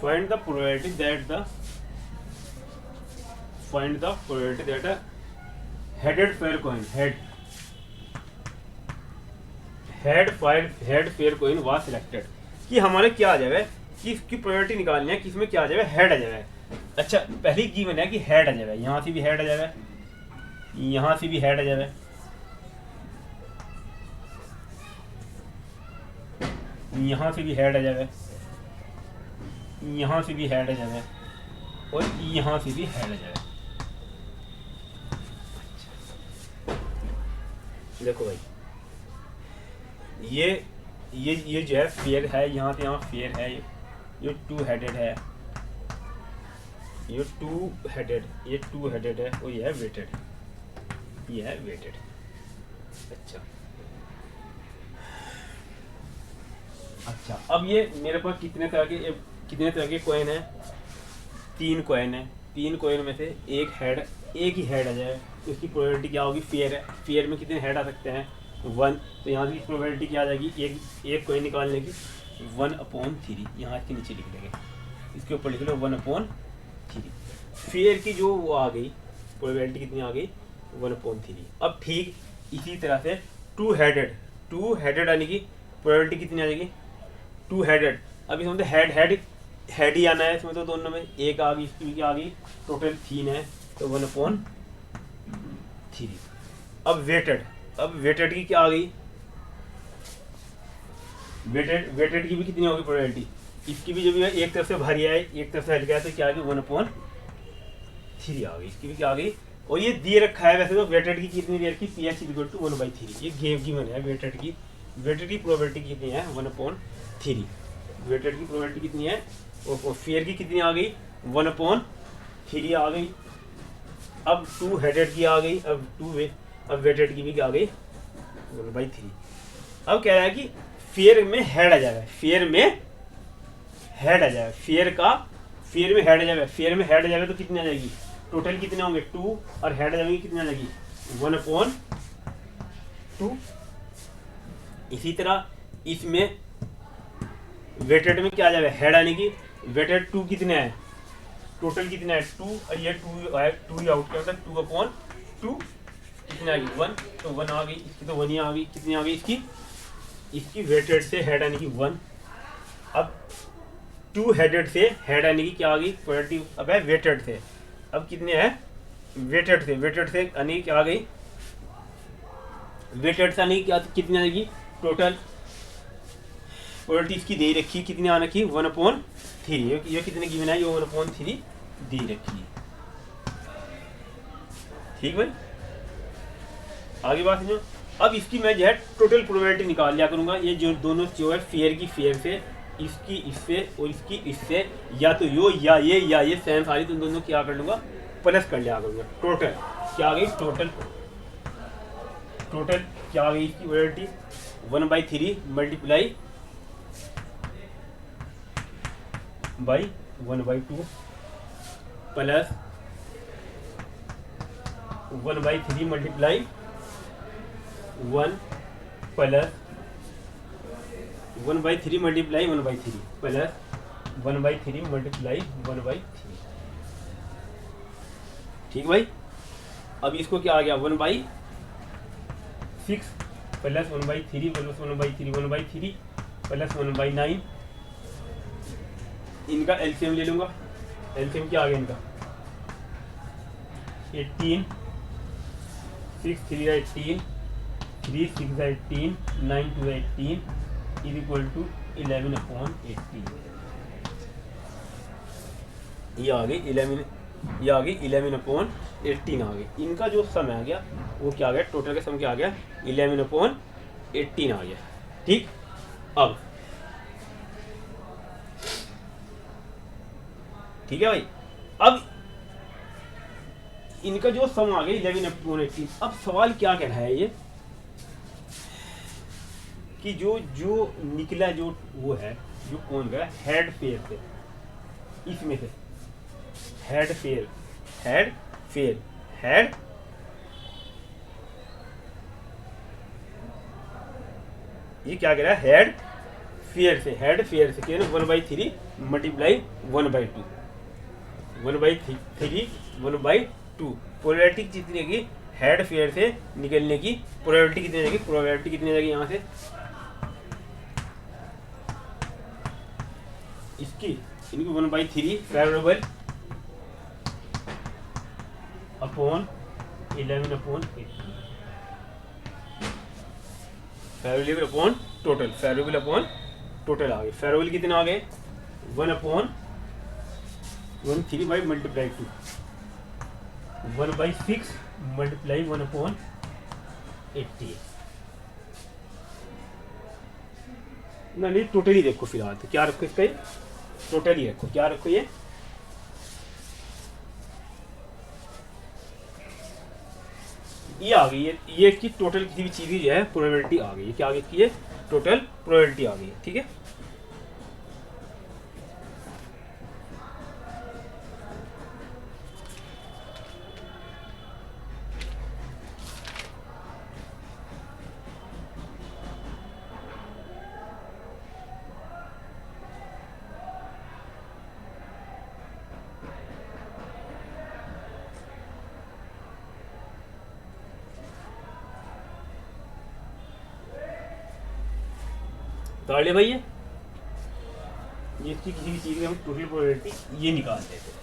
find the probability that a headed fair coin head fair coin was selected, कि हमारे क्या आ जाए कि इसकी प्रोबेबिलिटी निकालनी है कि इसमें क्या आ जाए हेड आ जाए। अच्छा पहली गिवन है कि हेड आ जाए, यहाँ से भी हेड आ जाए, यहाँ से भी हेड आ जाए, यहाँ से भी हेड आ जाए, यहाँ से भी हेड आ जाए और यहाँ से भी हेड आ जाए। देखो भाई, ये जो है फेयर है, यहाँ से यहाँ फेयर है, ये टू हेडेड है, ये टू हेडेड है, और ये है वेटेड, ये है वेटेड। अच्छा अब ये मेरे पास कितने तरह के कॉइन है? 3 कॉइन है। 3 कॉइन में से एक ही हेड आ जाए तो इसकी प्रोबेबिलिटी क्या होगी? फेयर है। फेयर में कितने हेड आ सकते हैं? 1। तो यहाँ की प्रोबेबिलिटी क्या आ जाएगी? एक कॉइन निकालने की 1/3। यहाँ इसके नीचे लिख देंगे, इसके ऊपर लिख लो 1/3। फेयर की जो वो आ गई प्रोबेबिलिटी कितनी आ गई? 1/3। अब ठीक इसी तरह से टू हेडेड आने की प्रोबेबिलिटी कितनी आ जाएगी? 2 हेडेड। अब इसमें तो हेड ही आना है इसमें, तो दोनों में एक आ गई, इसकी क्या आ गई? टोटल 3 है, तो 1/3। अब वेटेड की क्या आ गई? वेटेड की भी कितनी होगी प्रोबेबिलिटी? इसकी भी जो भी है, एक तरफ से भारी आए एक तरफ से हल्का है, तो क्या आ गई? 1/3 आ गई। इसकी भी क्या आ गई? और ये दिए रखा है वैसे तो वेटेड की कितनी दे रखी? pH = 1/3। ये गिवन है वेटेड की प्रोबेबिलिटी कितनी है? 1/3। वेटेड की प्रोबेबिलिटी कितनी है? और फेयर की कितनी आ गई? 1/3 आ गई। अब 2 हेडेड की आ गई, अब वेटेड की भी क्या आ गई? 1/3। अब कह रहा है कि फेयर में हेड आ जाएगा, फेयर में हेड आ जाएगा तो कितनी आ जाएगी? टोटल कितने होंगे? 2, और हेड आ जाएगी कितनी आ जाएगी? 1/2। इसी तरह इसमें वेटेड में क्या आ जाएगा? हेड आने की वेटेड 2 कितने हैं? टोटल कितने हैं? 2, और ये 2 ही आउट किया, मतलब 2/2 कितने आ गई? 1। तो 1 आ गई, इसकी तो 1 ही आ गई। कितनी आ गई इसकी वेटेड से हेड आने की 1। अब 2 हेडेड से हेड आने की क्या आ गई? प्रोबेबिलिटी अब है वेटेड से। अब कितने हैं? वेटेड से आने की क्या आ गई? वेटेड से आने की क्या कितनी आएगी? टोटल प्रोबेबिलिटी इसकी दे रखी कितनी आने की? 1/3। ये कितने गिवन है? ये 1/3 दे रखी है। ठीक भाई, आगे बात समझो। अब इसकी मैं जो है टोटल प्रोबेबिलिटी निकाल लिया करूंगा। ये जो दोनों जो है फेयर से, इसकी इससे और इसकी इससे, या तो या ये सेम सारी, तो दोनों क्या कर लूंगा? प्लस कर लिया करूंगा। टोटल क्या आ गई? टोटल क्या आ गई इसकी probability? 1/3 multiply by 1/2 plus 1/3 multiply 1 plus 1/3 multiply 1/3 plus 1/3 multiply 1/3। ठीक भाई, अब इसको क्या आ गया? 1/6 प्लस 1/3 प्लस 1/3 प्लस 1/9। इनका एलसीएम ले लूंगा। एलसीएम क्या आ गया इनका? 18, 6 3 18, 3 6 18, 9 2 18 इज इक्वल टू 11/18। ये आ गई 11/18 आ गई। इनका जो सम आ गया वो क्या आ गया? टोटल का सम क्या आ गया? 11/18 आ गया। ठीक, अब ठीक है भाई, अब इनका जो सम आ गया 11/18। अब सवाल क्या कह रहा है ये कि जो निकला जो वो है, जो कौन गया हेड फेयर से, इसमें से हेड फेयर ये क्या कह रहा है? हेड फेयर से क्या है? 1/3 मल्टीप्लाई 1/2 1/3 1/2। प्रोबेबिलिटी कितनी रहेगी? हेड फेयर से निकलने की प्रोबेबिलिटी कितनी रहेगी? यहाँ से इनकी 1/3 favourable upon 11/18 favourable upon total आ गए। फेवरेबल कितने आ गए? 1/13 बाई मल्टीप्लाई 2 1/6 मल्टीप्लाई 1/18। ना नहीं, टोटल ही देखो फिलहाल तो क्या रखो इसका, ये टोटल ही रखो, क्या रखो ये आ गई है, ये इसकी टोटल किसी भी चीज़ की जो है प्रोबेबिलिटी आ गई है, क्या आ गई इसकी, ये टोटल प्रोबेबिलिटी आ गई है, ठीक है। ताड़े भाई ये इसकी किसी भी चीज़ की हम टोटल प्रोबेबिलिटी ये निकाल लेते हैं।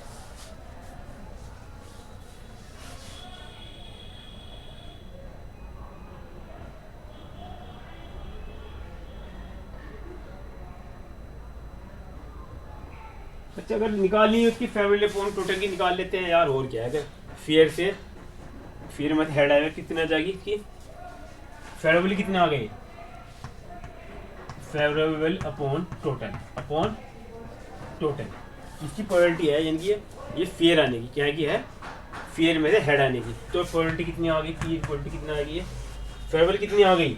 अच्छा अगर निकालनी है उसकी फेवरेबल अपॉन टोटल की निकाल लेते हैं यार, और क्या है, अगर फेयर से फिर मत हेड आएगा कितना जाएगी इसकी फेवरेबल कितना आ गई, फेवरेबल अपॉन टोटल इसकी प्रोबेबिलिटी है, यानी कि ये फेयर आने की, क्या की है, फेयर में से हेड आने की, तो प्रोबेबिलिटी कितनी आ गई, की प्रोबेबिलिटी कितना आ गई है, फेवरेबल कितनी आ गई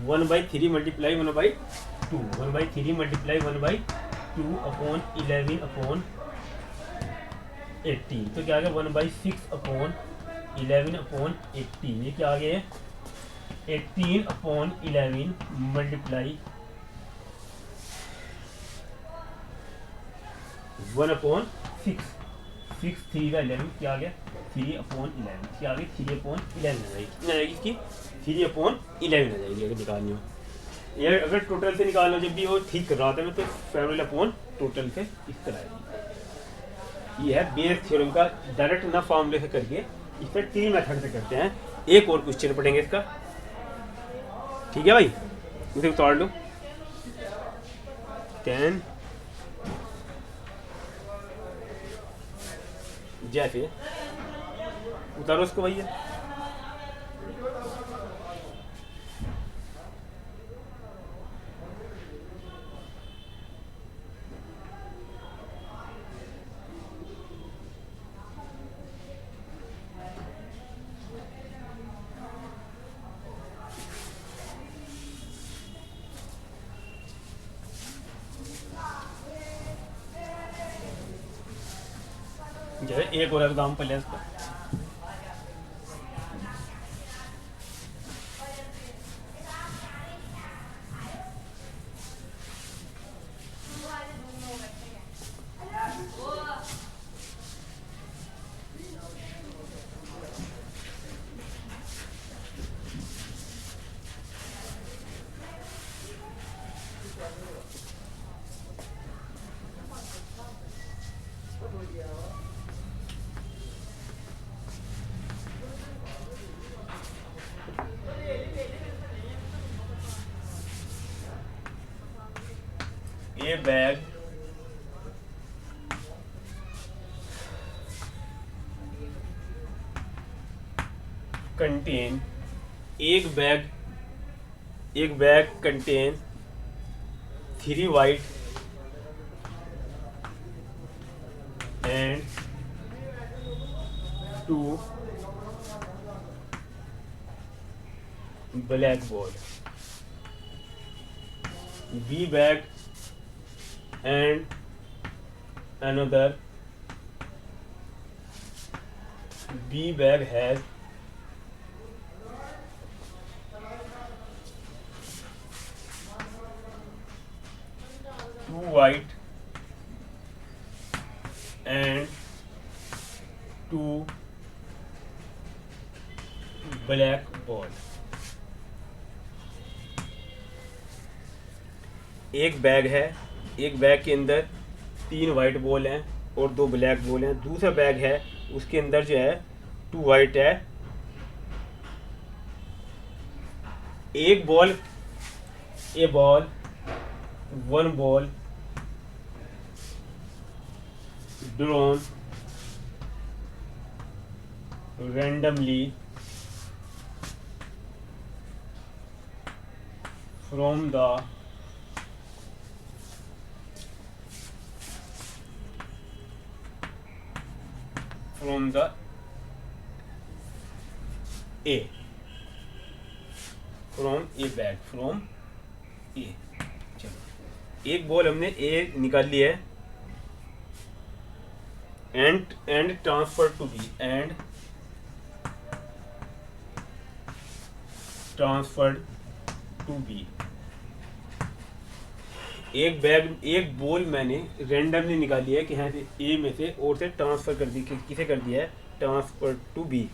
1/3 मल्टीप्लाई 1/2, 1/3 मल्टीप्लाई 1/2 अपॉन 11 अपॉन 18, तो क्या आ गया 1/6 अपॉन 11 अपॉन 18, ये क्या आ गया है 18 अपॉन 11 मल्टीप्लाई 1/6, 6 3 का 11, क्या आ गया 3/11, क्या आ गई 3/11 आ जाएगी, कितनी आ जाएगी इसकी 3/11 आ जाएगी अगर निकालनी हो, ये अगर टोटल से निकालना जब भी वो ठीक कर रहा था मैं, तो फेवरेबल अपॉन टोटल से इस तरह आएगी। ये है बेस थ्योरम का डायरेक्ट ना फॉर्मूले से करके, इस पर 3 मेथड से करते हैं। एक और क्वेश्चन पढ़ेंगे इसका, ठीक है भाई, उसे उतार लो 10 जैसे उतारो उसको भैया। जैसे एक और एग्जाम्पल है इसका, ए बैग कंटेन, एक bag contain 3 white and 2 black ball. B bag and another B bag has 2 white and 2 black ball. एक बैग है, एक बैग के अंदर 3 वाइट बॉल हैं और 2 ब्लैक बॉल हैं। दूसरा बैग है उसके अंदर जो है 2 वाइट है, एक ball, A ball, 1 ball drawn randomly from the A, from A bag, from A। चलो एक बॉल हमने ए निकाल लिया है, and transfer to B, and transferred to B. एक बॉल मैंने रेंडमली निकाली है कि यहाँ से ए में से और से ट्रांसफर कर दी, किसे कर दिया है, transfer to B.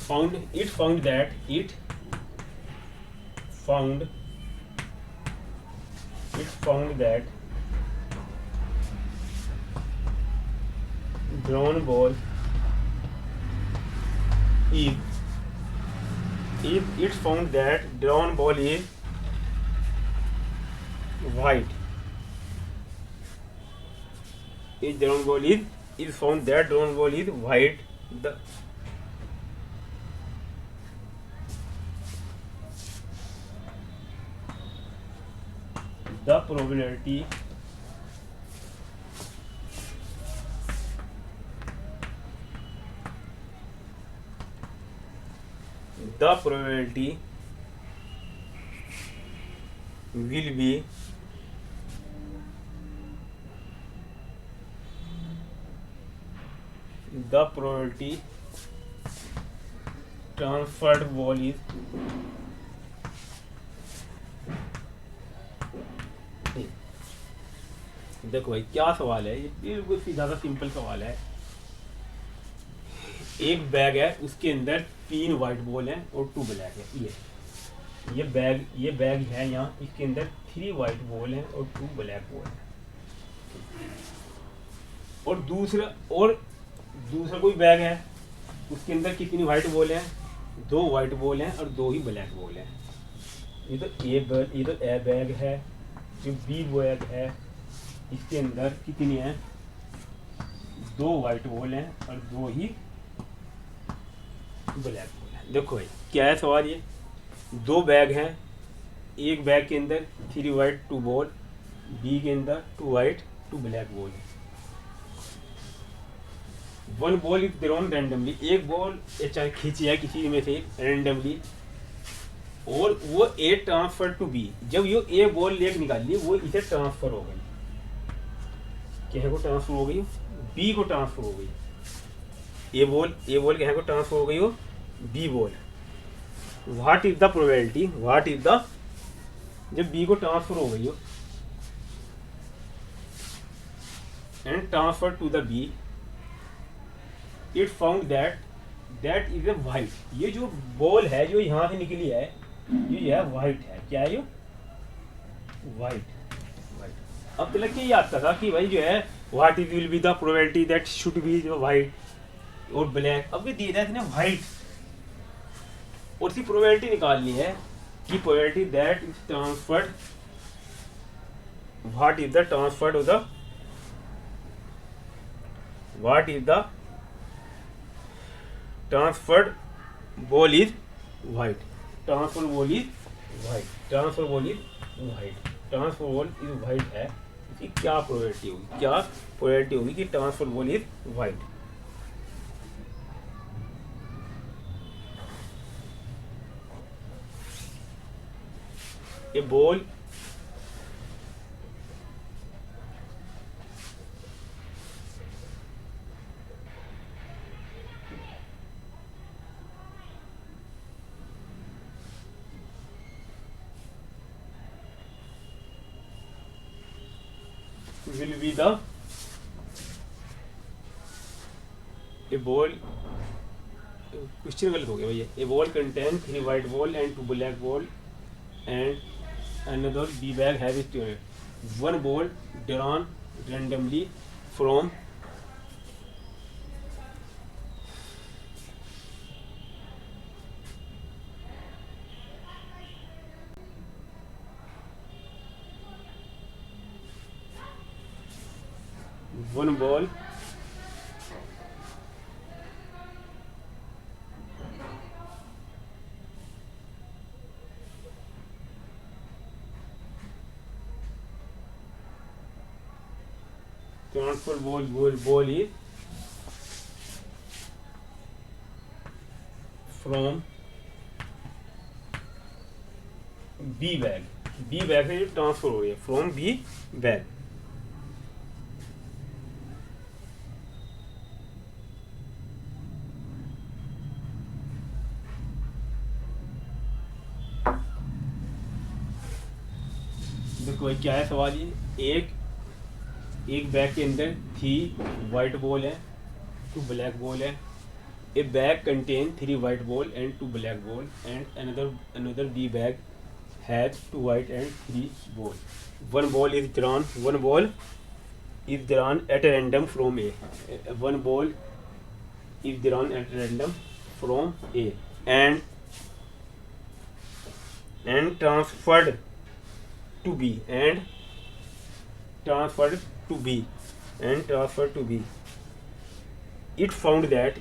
found that drawn ball is it found that drawn ball is white. Is drawn ball is found that drawn ball is white. The probability will be the probability transferred ball is देखो भाई क्या सवाल है, ये बिल्कुल सीधा सा simple सवाल है। एक बैग है, उसके अंदर 3 वाइट बॉल हैं और 2 ब्लैक है। ये बैग है यहाँ, इसके अंदर 3 वाइट बॉल हैं और 2 ब्लैक बॉल हैं। और दूसरा कोई बैग है, उसके अंदर कितनी वाइट बॉल हैं, 2 वाइट बॉल हैं और 2 ही ब्लैक बॉल हैं। ये तो ए बैग है, जो बी बैग है, इसके अंदर कितनी है, 2 वाइट बॉल हैं और 2 ही ब्लैक बॉल है। देखो भाई क्या है सवाल, ये 2 बैग हैं, एक बैग के अंदर 3 वाइट 2 बॉल, बी के अंदर 2 वाइट 2 ब्लैक बॉल है। 1 बॉल इज थ्रोन रैंडमली, एक बॉल चाहे खींची है किसी में से रैंडमली, और वो ए ट्रांसफर टू बी। जब ये ए बॉल लेकर निकाली, वो इसे ट्रांसफर हो गई, क्या को ट्रांसफर हो गई, बी को ट्रांसफर हो गई। ए बॉल क्या को ट्रांसफर हो गई, हो B ball. What is the probability, जब बी को ट्रांसफर हो गई हो and transfer to the B, it found that is a white. ये जो बॉल है जो यहाँ से निकली है, ये है वाइट है। क्या है ये, वाइट। अब तक ये आता था कि भाई जो है what is will be the probability that should be जो वाइट और ब्लैक। अब ये दे दिया इसने वाइट, और इसकी प्रोबेबिलिटी निकालनी है कि probability that is transferred, what is the transferred of the, what is the transferred ball is white, transfer ball is white, transfer ball is white, transfer ball is white है। इसकी क्या probability होगी, क्या probability होगी कि transfer ball is white. A ball will be the, a ball, question गलत हो गया भैया। A ball contain 3 white ball and 2 black ball and another B bag have it 1 ball drawn randomly from one ball transfer ball is from B bag से transfer हो रही है from B bag। देखो क्या है सवाल, ये एक बैग के अंदर 3 वाइट बॉल है, 2 ब्लैक बॉल है। ए bag contain 3 white ball and 2 black ball and another B bag has 2 white and 3 ball. One ball is drawn at random from A. One ball is drawn at random from A and transferred to B It found that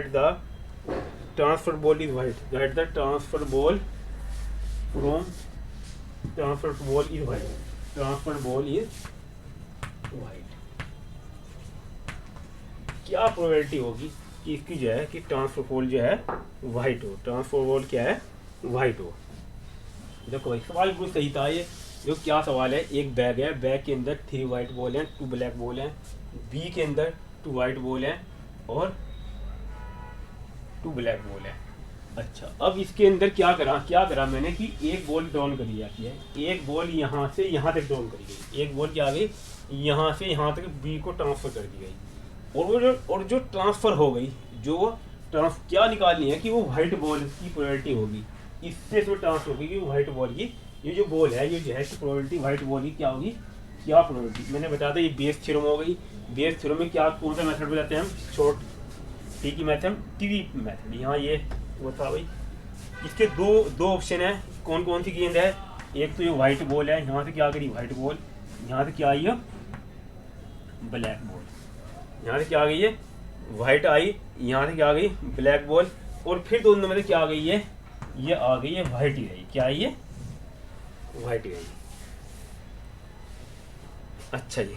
the transfer ball is white. That the transfer ball is white. Transfer ball is white. क्या probability होगी कि इसकी जो है कि transfer ball जो है white हो, ट्रांसफर बॉल क्या है वाइट हो। देखो भाई सवाल बिल्कुल सही था। ये जो क्या सवाल है, एक बैग है, बैग के अंदर 3 वाइट बॉल हैं, 2 ब्लैक बॉल हैं, बी के अंदर 2 वाइट बॉल हैं और 2 ब्लैक बॉल है। अच्छा, अब इसके अंदर क्या करा मैंने कि एक बॉल डाउन करी जाती है, एक बॉल यहाँ से यहाँ तक डाउन करी गई, एक बॉल क्या आ गई यहाँ से यहाँ तक बी को ट्रांसफ़र कर दी गई। और जो ट्रांसफ़र हो गई, क्या निकालनी है कि वो वाइट बॉल की प्रोबेबिलिटी होगी, इससे ट्रांसफर होगी कि वाइट बॉल की ये जो बॉल है, ये जो है प्रोबेबिलिटी वाइट बॉल की क्या होगी, क्या प्रोबेबिलिटी। मैंने बताया था ये बेस थ्योरम हो गई। बेस थ्योरम में क्या कौन सा मेथड बताते हैं हम, शॉर्ट टी की मेथड, टी मेथड। यहाँ ये वो था भाई, इसके दो ऑप्शन है, कौन सी गेंद है, एक तो ये वाइट बॉल है, यहाँ से क्या करी वाइट बॉल, यहाँ से क्या आई है ब्लैक बॉल, यहाँ से क्या आ गई है वाइट आई, यहाँ से क्या आ गई ब्लैक बॉल, और फिर दोनों में से क्या आ गई है, ये आ गई है वाइट ही रही, क्या आई है वाइट ही रही। अच्छा जी,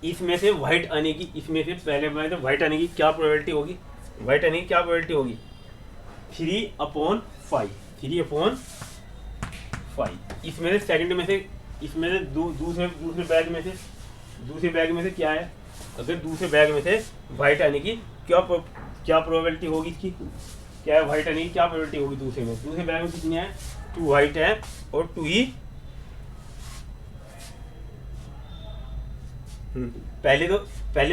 इसमें से वाइट आने की, इसमें से पहले तो वाइट आने की क्या प्रोबेबिलिटी होगी, वाइट आने की क्या प्रोबेबिलिटी होगी 3/5, 3/5। इसमें से सेकंड में से, इसमें से दूसरे बैग में से क्या है, अगर दूसरे बैग में से वाइट आने की क्या प्रोबेबिलिटी होगी, इसकी क्या है वाइट आने की क्या प्रोबेबिलिटी होगी दूसरे बैग में कितनी है 2 वाइट है और 2 ही पहले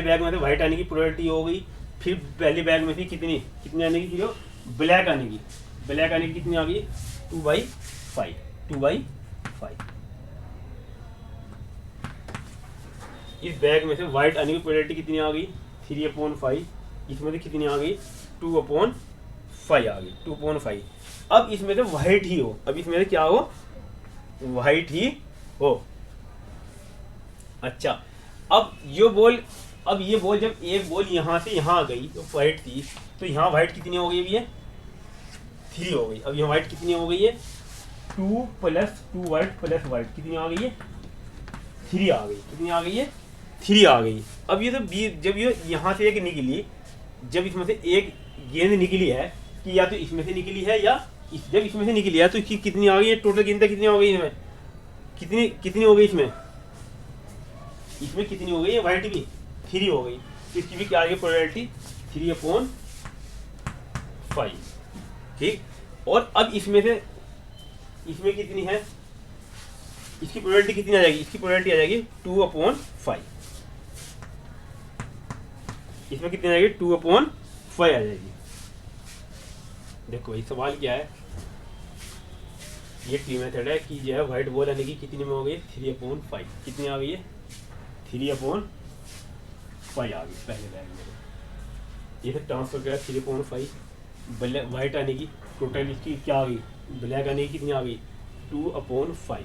बैग में से वाइट आने की प्रोबेबिलिटी हो गई, फिर पहले बैग में से कितनी आने की, जो ब्लैक आने की कितनी आ गई 2/5। इस बैग में से वाइट आने की प्रोबेबिलिटी कितनी आ गई 3/5, इसमें से कितनी आ गई 2/5 आ गई 2/5। अब इसमें से वाइट ही हो, अब इसमें से क्या हो वाइट ही हो। अच्छा, अब ये बॉल जब एक बॉल यहाँ से यहाँ आ गई तो वाइट थी, तो यहाँ वाइट कितनी हो गई भैया 3 हो गई। अब यहाँ वाइट कितनी हो गई है 2 + 2 वाइट प्लस वाइट कितनी आ गई है 3 आ गई, कितनी आ गई है 3 आ गई। अब ये तो जब ये यहाँ से एक निकली, जब इसमें से एक गेंद निकली है कि या तो इसमें से निकली है या जब इसमें से निकली है तो इसकी कितनी आ गई है, टोटल गेंद कितनी हो गई इसमें, कितनी हो गई इसमें कितनी हो गई है वाइट भी 3 हो गई, तो इसकी भी क्या आ गई प्रोबेबिलिटी 3/5। ठीक, और अब इसमें कितनी है, इसकी प्रोबेबिलिटी कितनी आ जाएगी, इसकी प्रोबेबिलिटी आ जाएगी 2/5। इसमें कितनी आ जाएगी 2/5 आ जाएगी। देखो ये सवाल क्या है, ये टी मेथड है कि जो है वाइट बॉल आने की कितनी में हो गई 3/5 कितनी आ गई है 3/5 आ गई पहले बैग में। ये तो ट्रांसफर करा 3/5 ब्लैक वाइट आने की टोटल इसकी क्या आ गई ब्लैक आने की कितनी आ गई 2/5।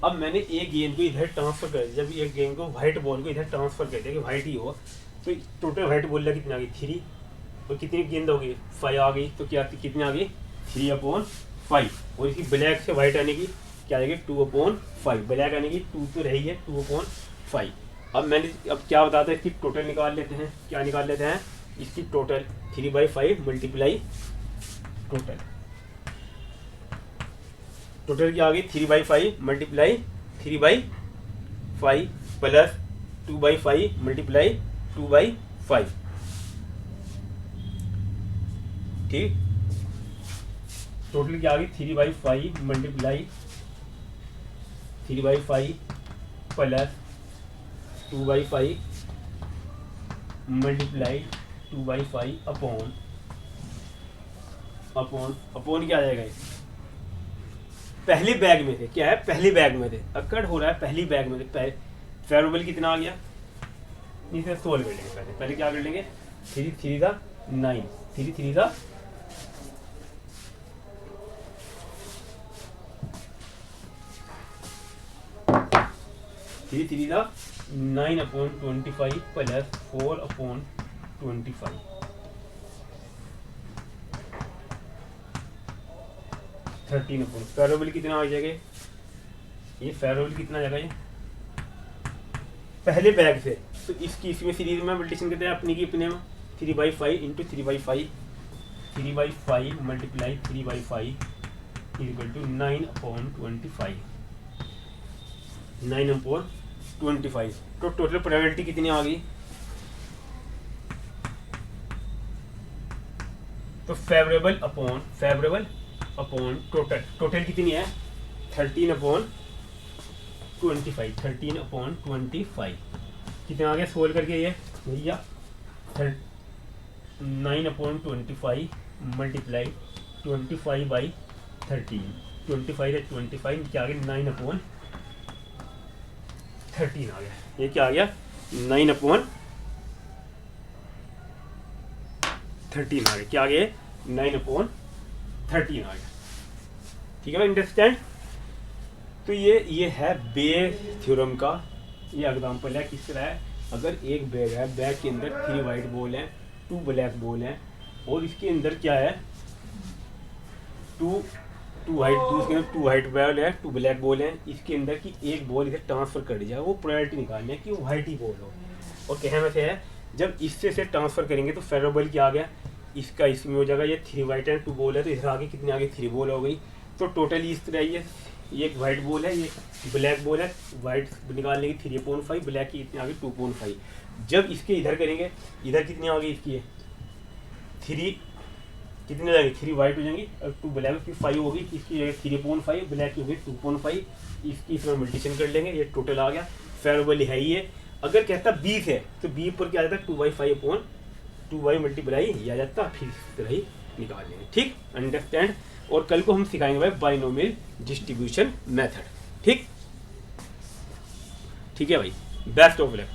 अब मैंने एक गेंद को इधर ट्रांसफर कर दिया, जब एक गेंद को वाइट बॉल को इधर ट्रांसफर कर दिया कि वाइट ही हो तो टोटल वाइट बॉल कितनी आ गई 3 और कितनी गेंद हो गई 5 आ गई, तो क्या कितनी आ गई 3/5 और इसकी ब्लैक से वाइट आने की क्या आ जाएगी 2/5 ब्लैक आने की 2 तो रही है 2/5। अब क्या बताता है इसकी टोटल निकाल लेते हैं, क्या निकाल लेते हैं इसकी टोटल 3/5 मल्टीप्लाई टोटल क्या आ गई 3/5 मल्टीप्लाई 3/5 प्लस 2/5 मल्टीप्लाई 2/5 ठीक। टोटल क्या आ गई 3/5 मल्टीप्लाई 3/5 प्लस 2/5 मल्टीप्लाई 2/5 अपॉन क्या आ जाएगा पहले बैग में थे, क्या है पहले बैग में थे, अक्कड़ हो रहा है पहली बैग में थे। फेरोबल कितना आ गया इसे सोल्व कर लेंगे, पहले क्या कर लेंगे 3 3 का 9 3 3 का 9/25 प्लस 4/25 13 फेरोबल कितना आ जाएगा ये फेरोबल कितना आ जाएगा ये पहले बैग से, तो इसमें सीरीज में मल्टीप्लिकेशन करते हैं अपनी की अपने में 3/5 इंटू 3/5 मल्टीप्लाई 3/5 इक्वल टू 9/25 9/25। तो टोटल प्रोबेबिलिटी कितनी आ गई तो फेवरेबल अपॉन टोटल कितनी है 13/25 कितना आ गया सोल्व करके ये भैया 9/25 मल्टीप्लाई 25/13 25 क्या आ गया 9/13 आ गया, ये क्या आ गया 9/13 आ गया, क्या आ गया 9/13 आ गया। ठीक है भाई अंडरस्टैंड। तो ये है बेयर थ्योरम का ये एग्जांपल है किस तरह है। अगर एक बैग है, बैग के अंदर 3 वाइट बॉल हैं 2 ब्लैक बॉल हैं और इसके अंदर क्या है 2 वाइट बॉल है 2 ब्लैक बॉल है, इसके अंदर की एक बॉल इधर ट्रांसफर कर दी जाए, वो प्रायोरिटी निकालनी है कि वो वाइट ही बॉल हो। और कहने से है जब इससे ट्रांसफर करेंगे तो फेवरेबल क्या आ गया इसका इसमें हो जाएगा, ये 3 वाइट एंड 2 बॉल है तो इधर आगे कितनी आगे 3 बॉल हो गई। तो टोटली इस तरह ये एक वाइट बॉल है ये ब्लैक बॉल है, वाइट निकालने की 3/5 ब्लैक की इतनी आगे 2/5। जब इसके इधर करेंगे इधर कितनी आ गई इसकी है 3 कितने जाएंगे 3 वाइट हो जाएंगी और 2 ब्लैक की 5 होगी, इसकी जगह 3/5 ब्लैक की होगी 2/5, इसकी इसमें मल्टीप्लिकेशन कर लेंगे, ये टोटल आ गया फेवरेबल है ही है। अगर कहता 20 है तो 20 पर क्या आ जाता 2/5/2 मल्टीप्लाई ये आ जाता, फिर इस तरह ही निकाल लेंगे। ठीक अंडरस्टैंड। और कल को हम सिखाएंगे भाई बाइनोमियल डिस्ट्रीब्यूशन मेथड। ठीक है भाई, बेस्ट ऑफ लक।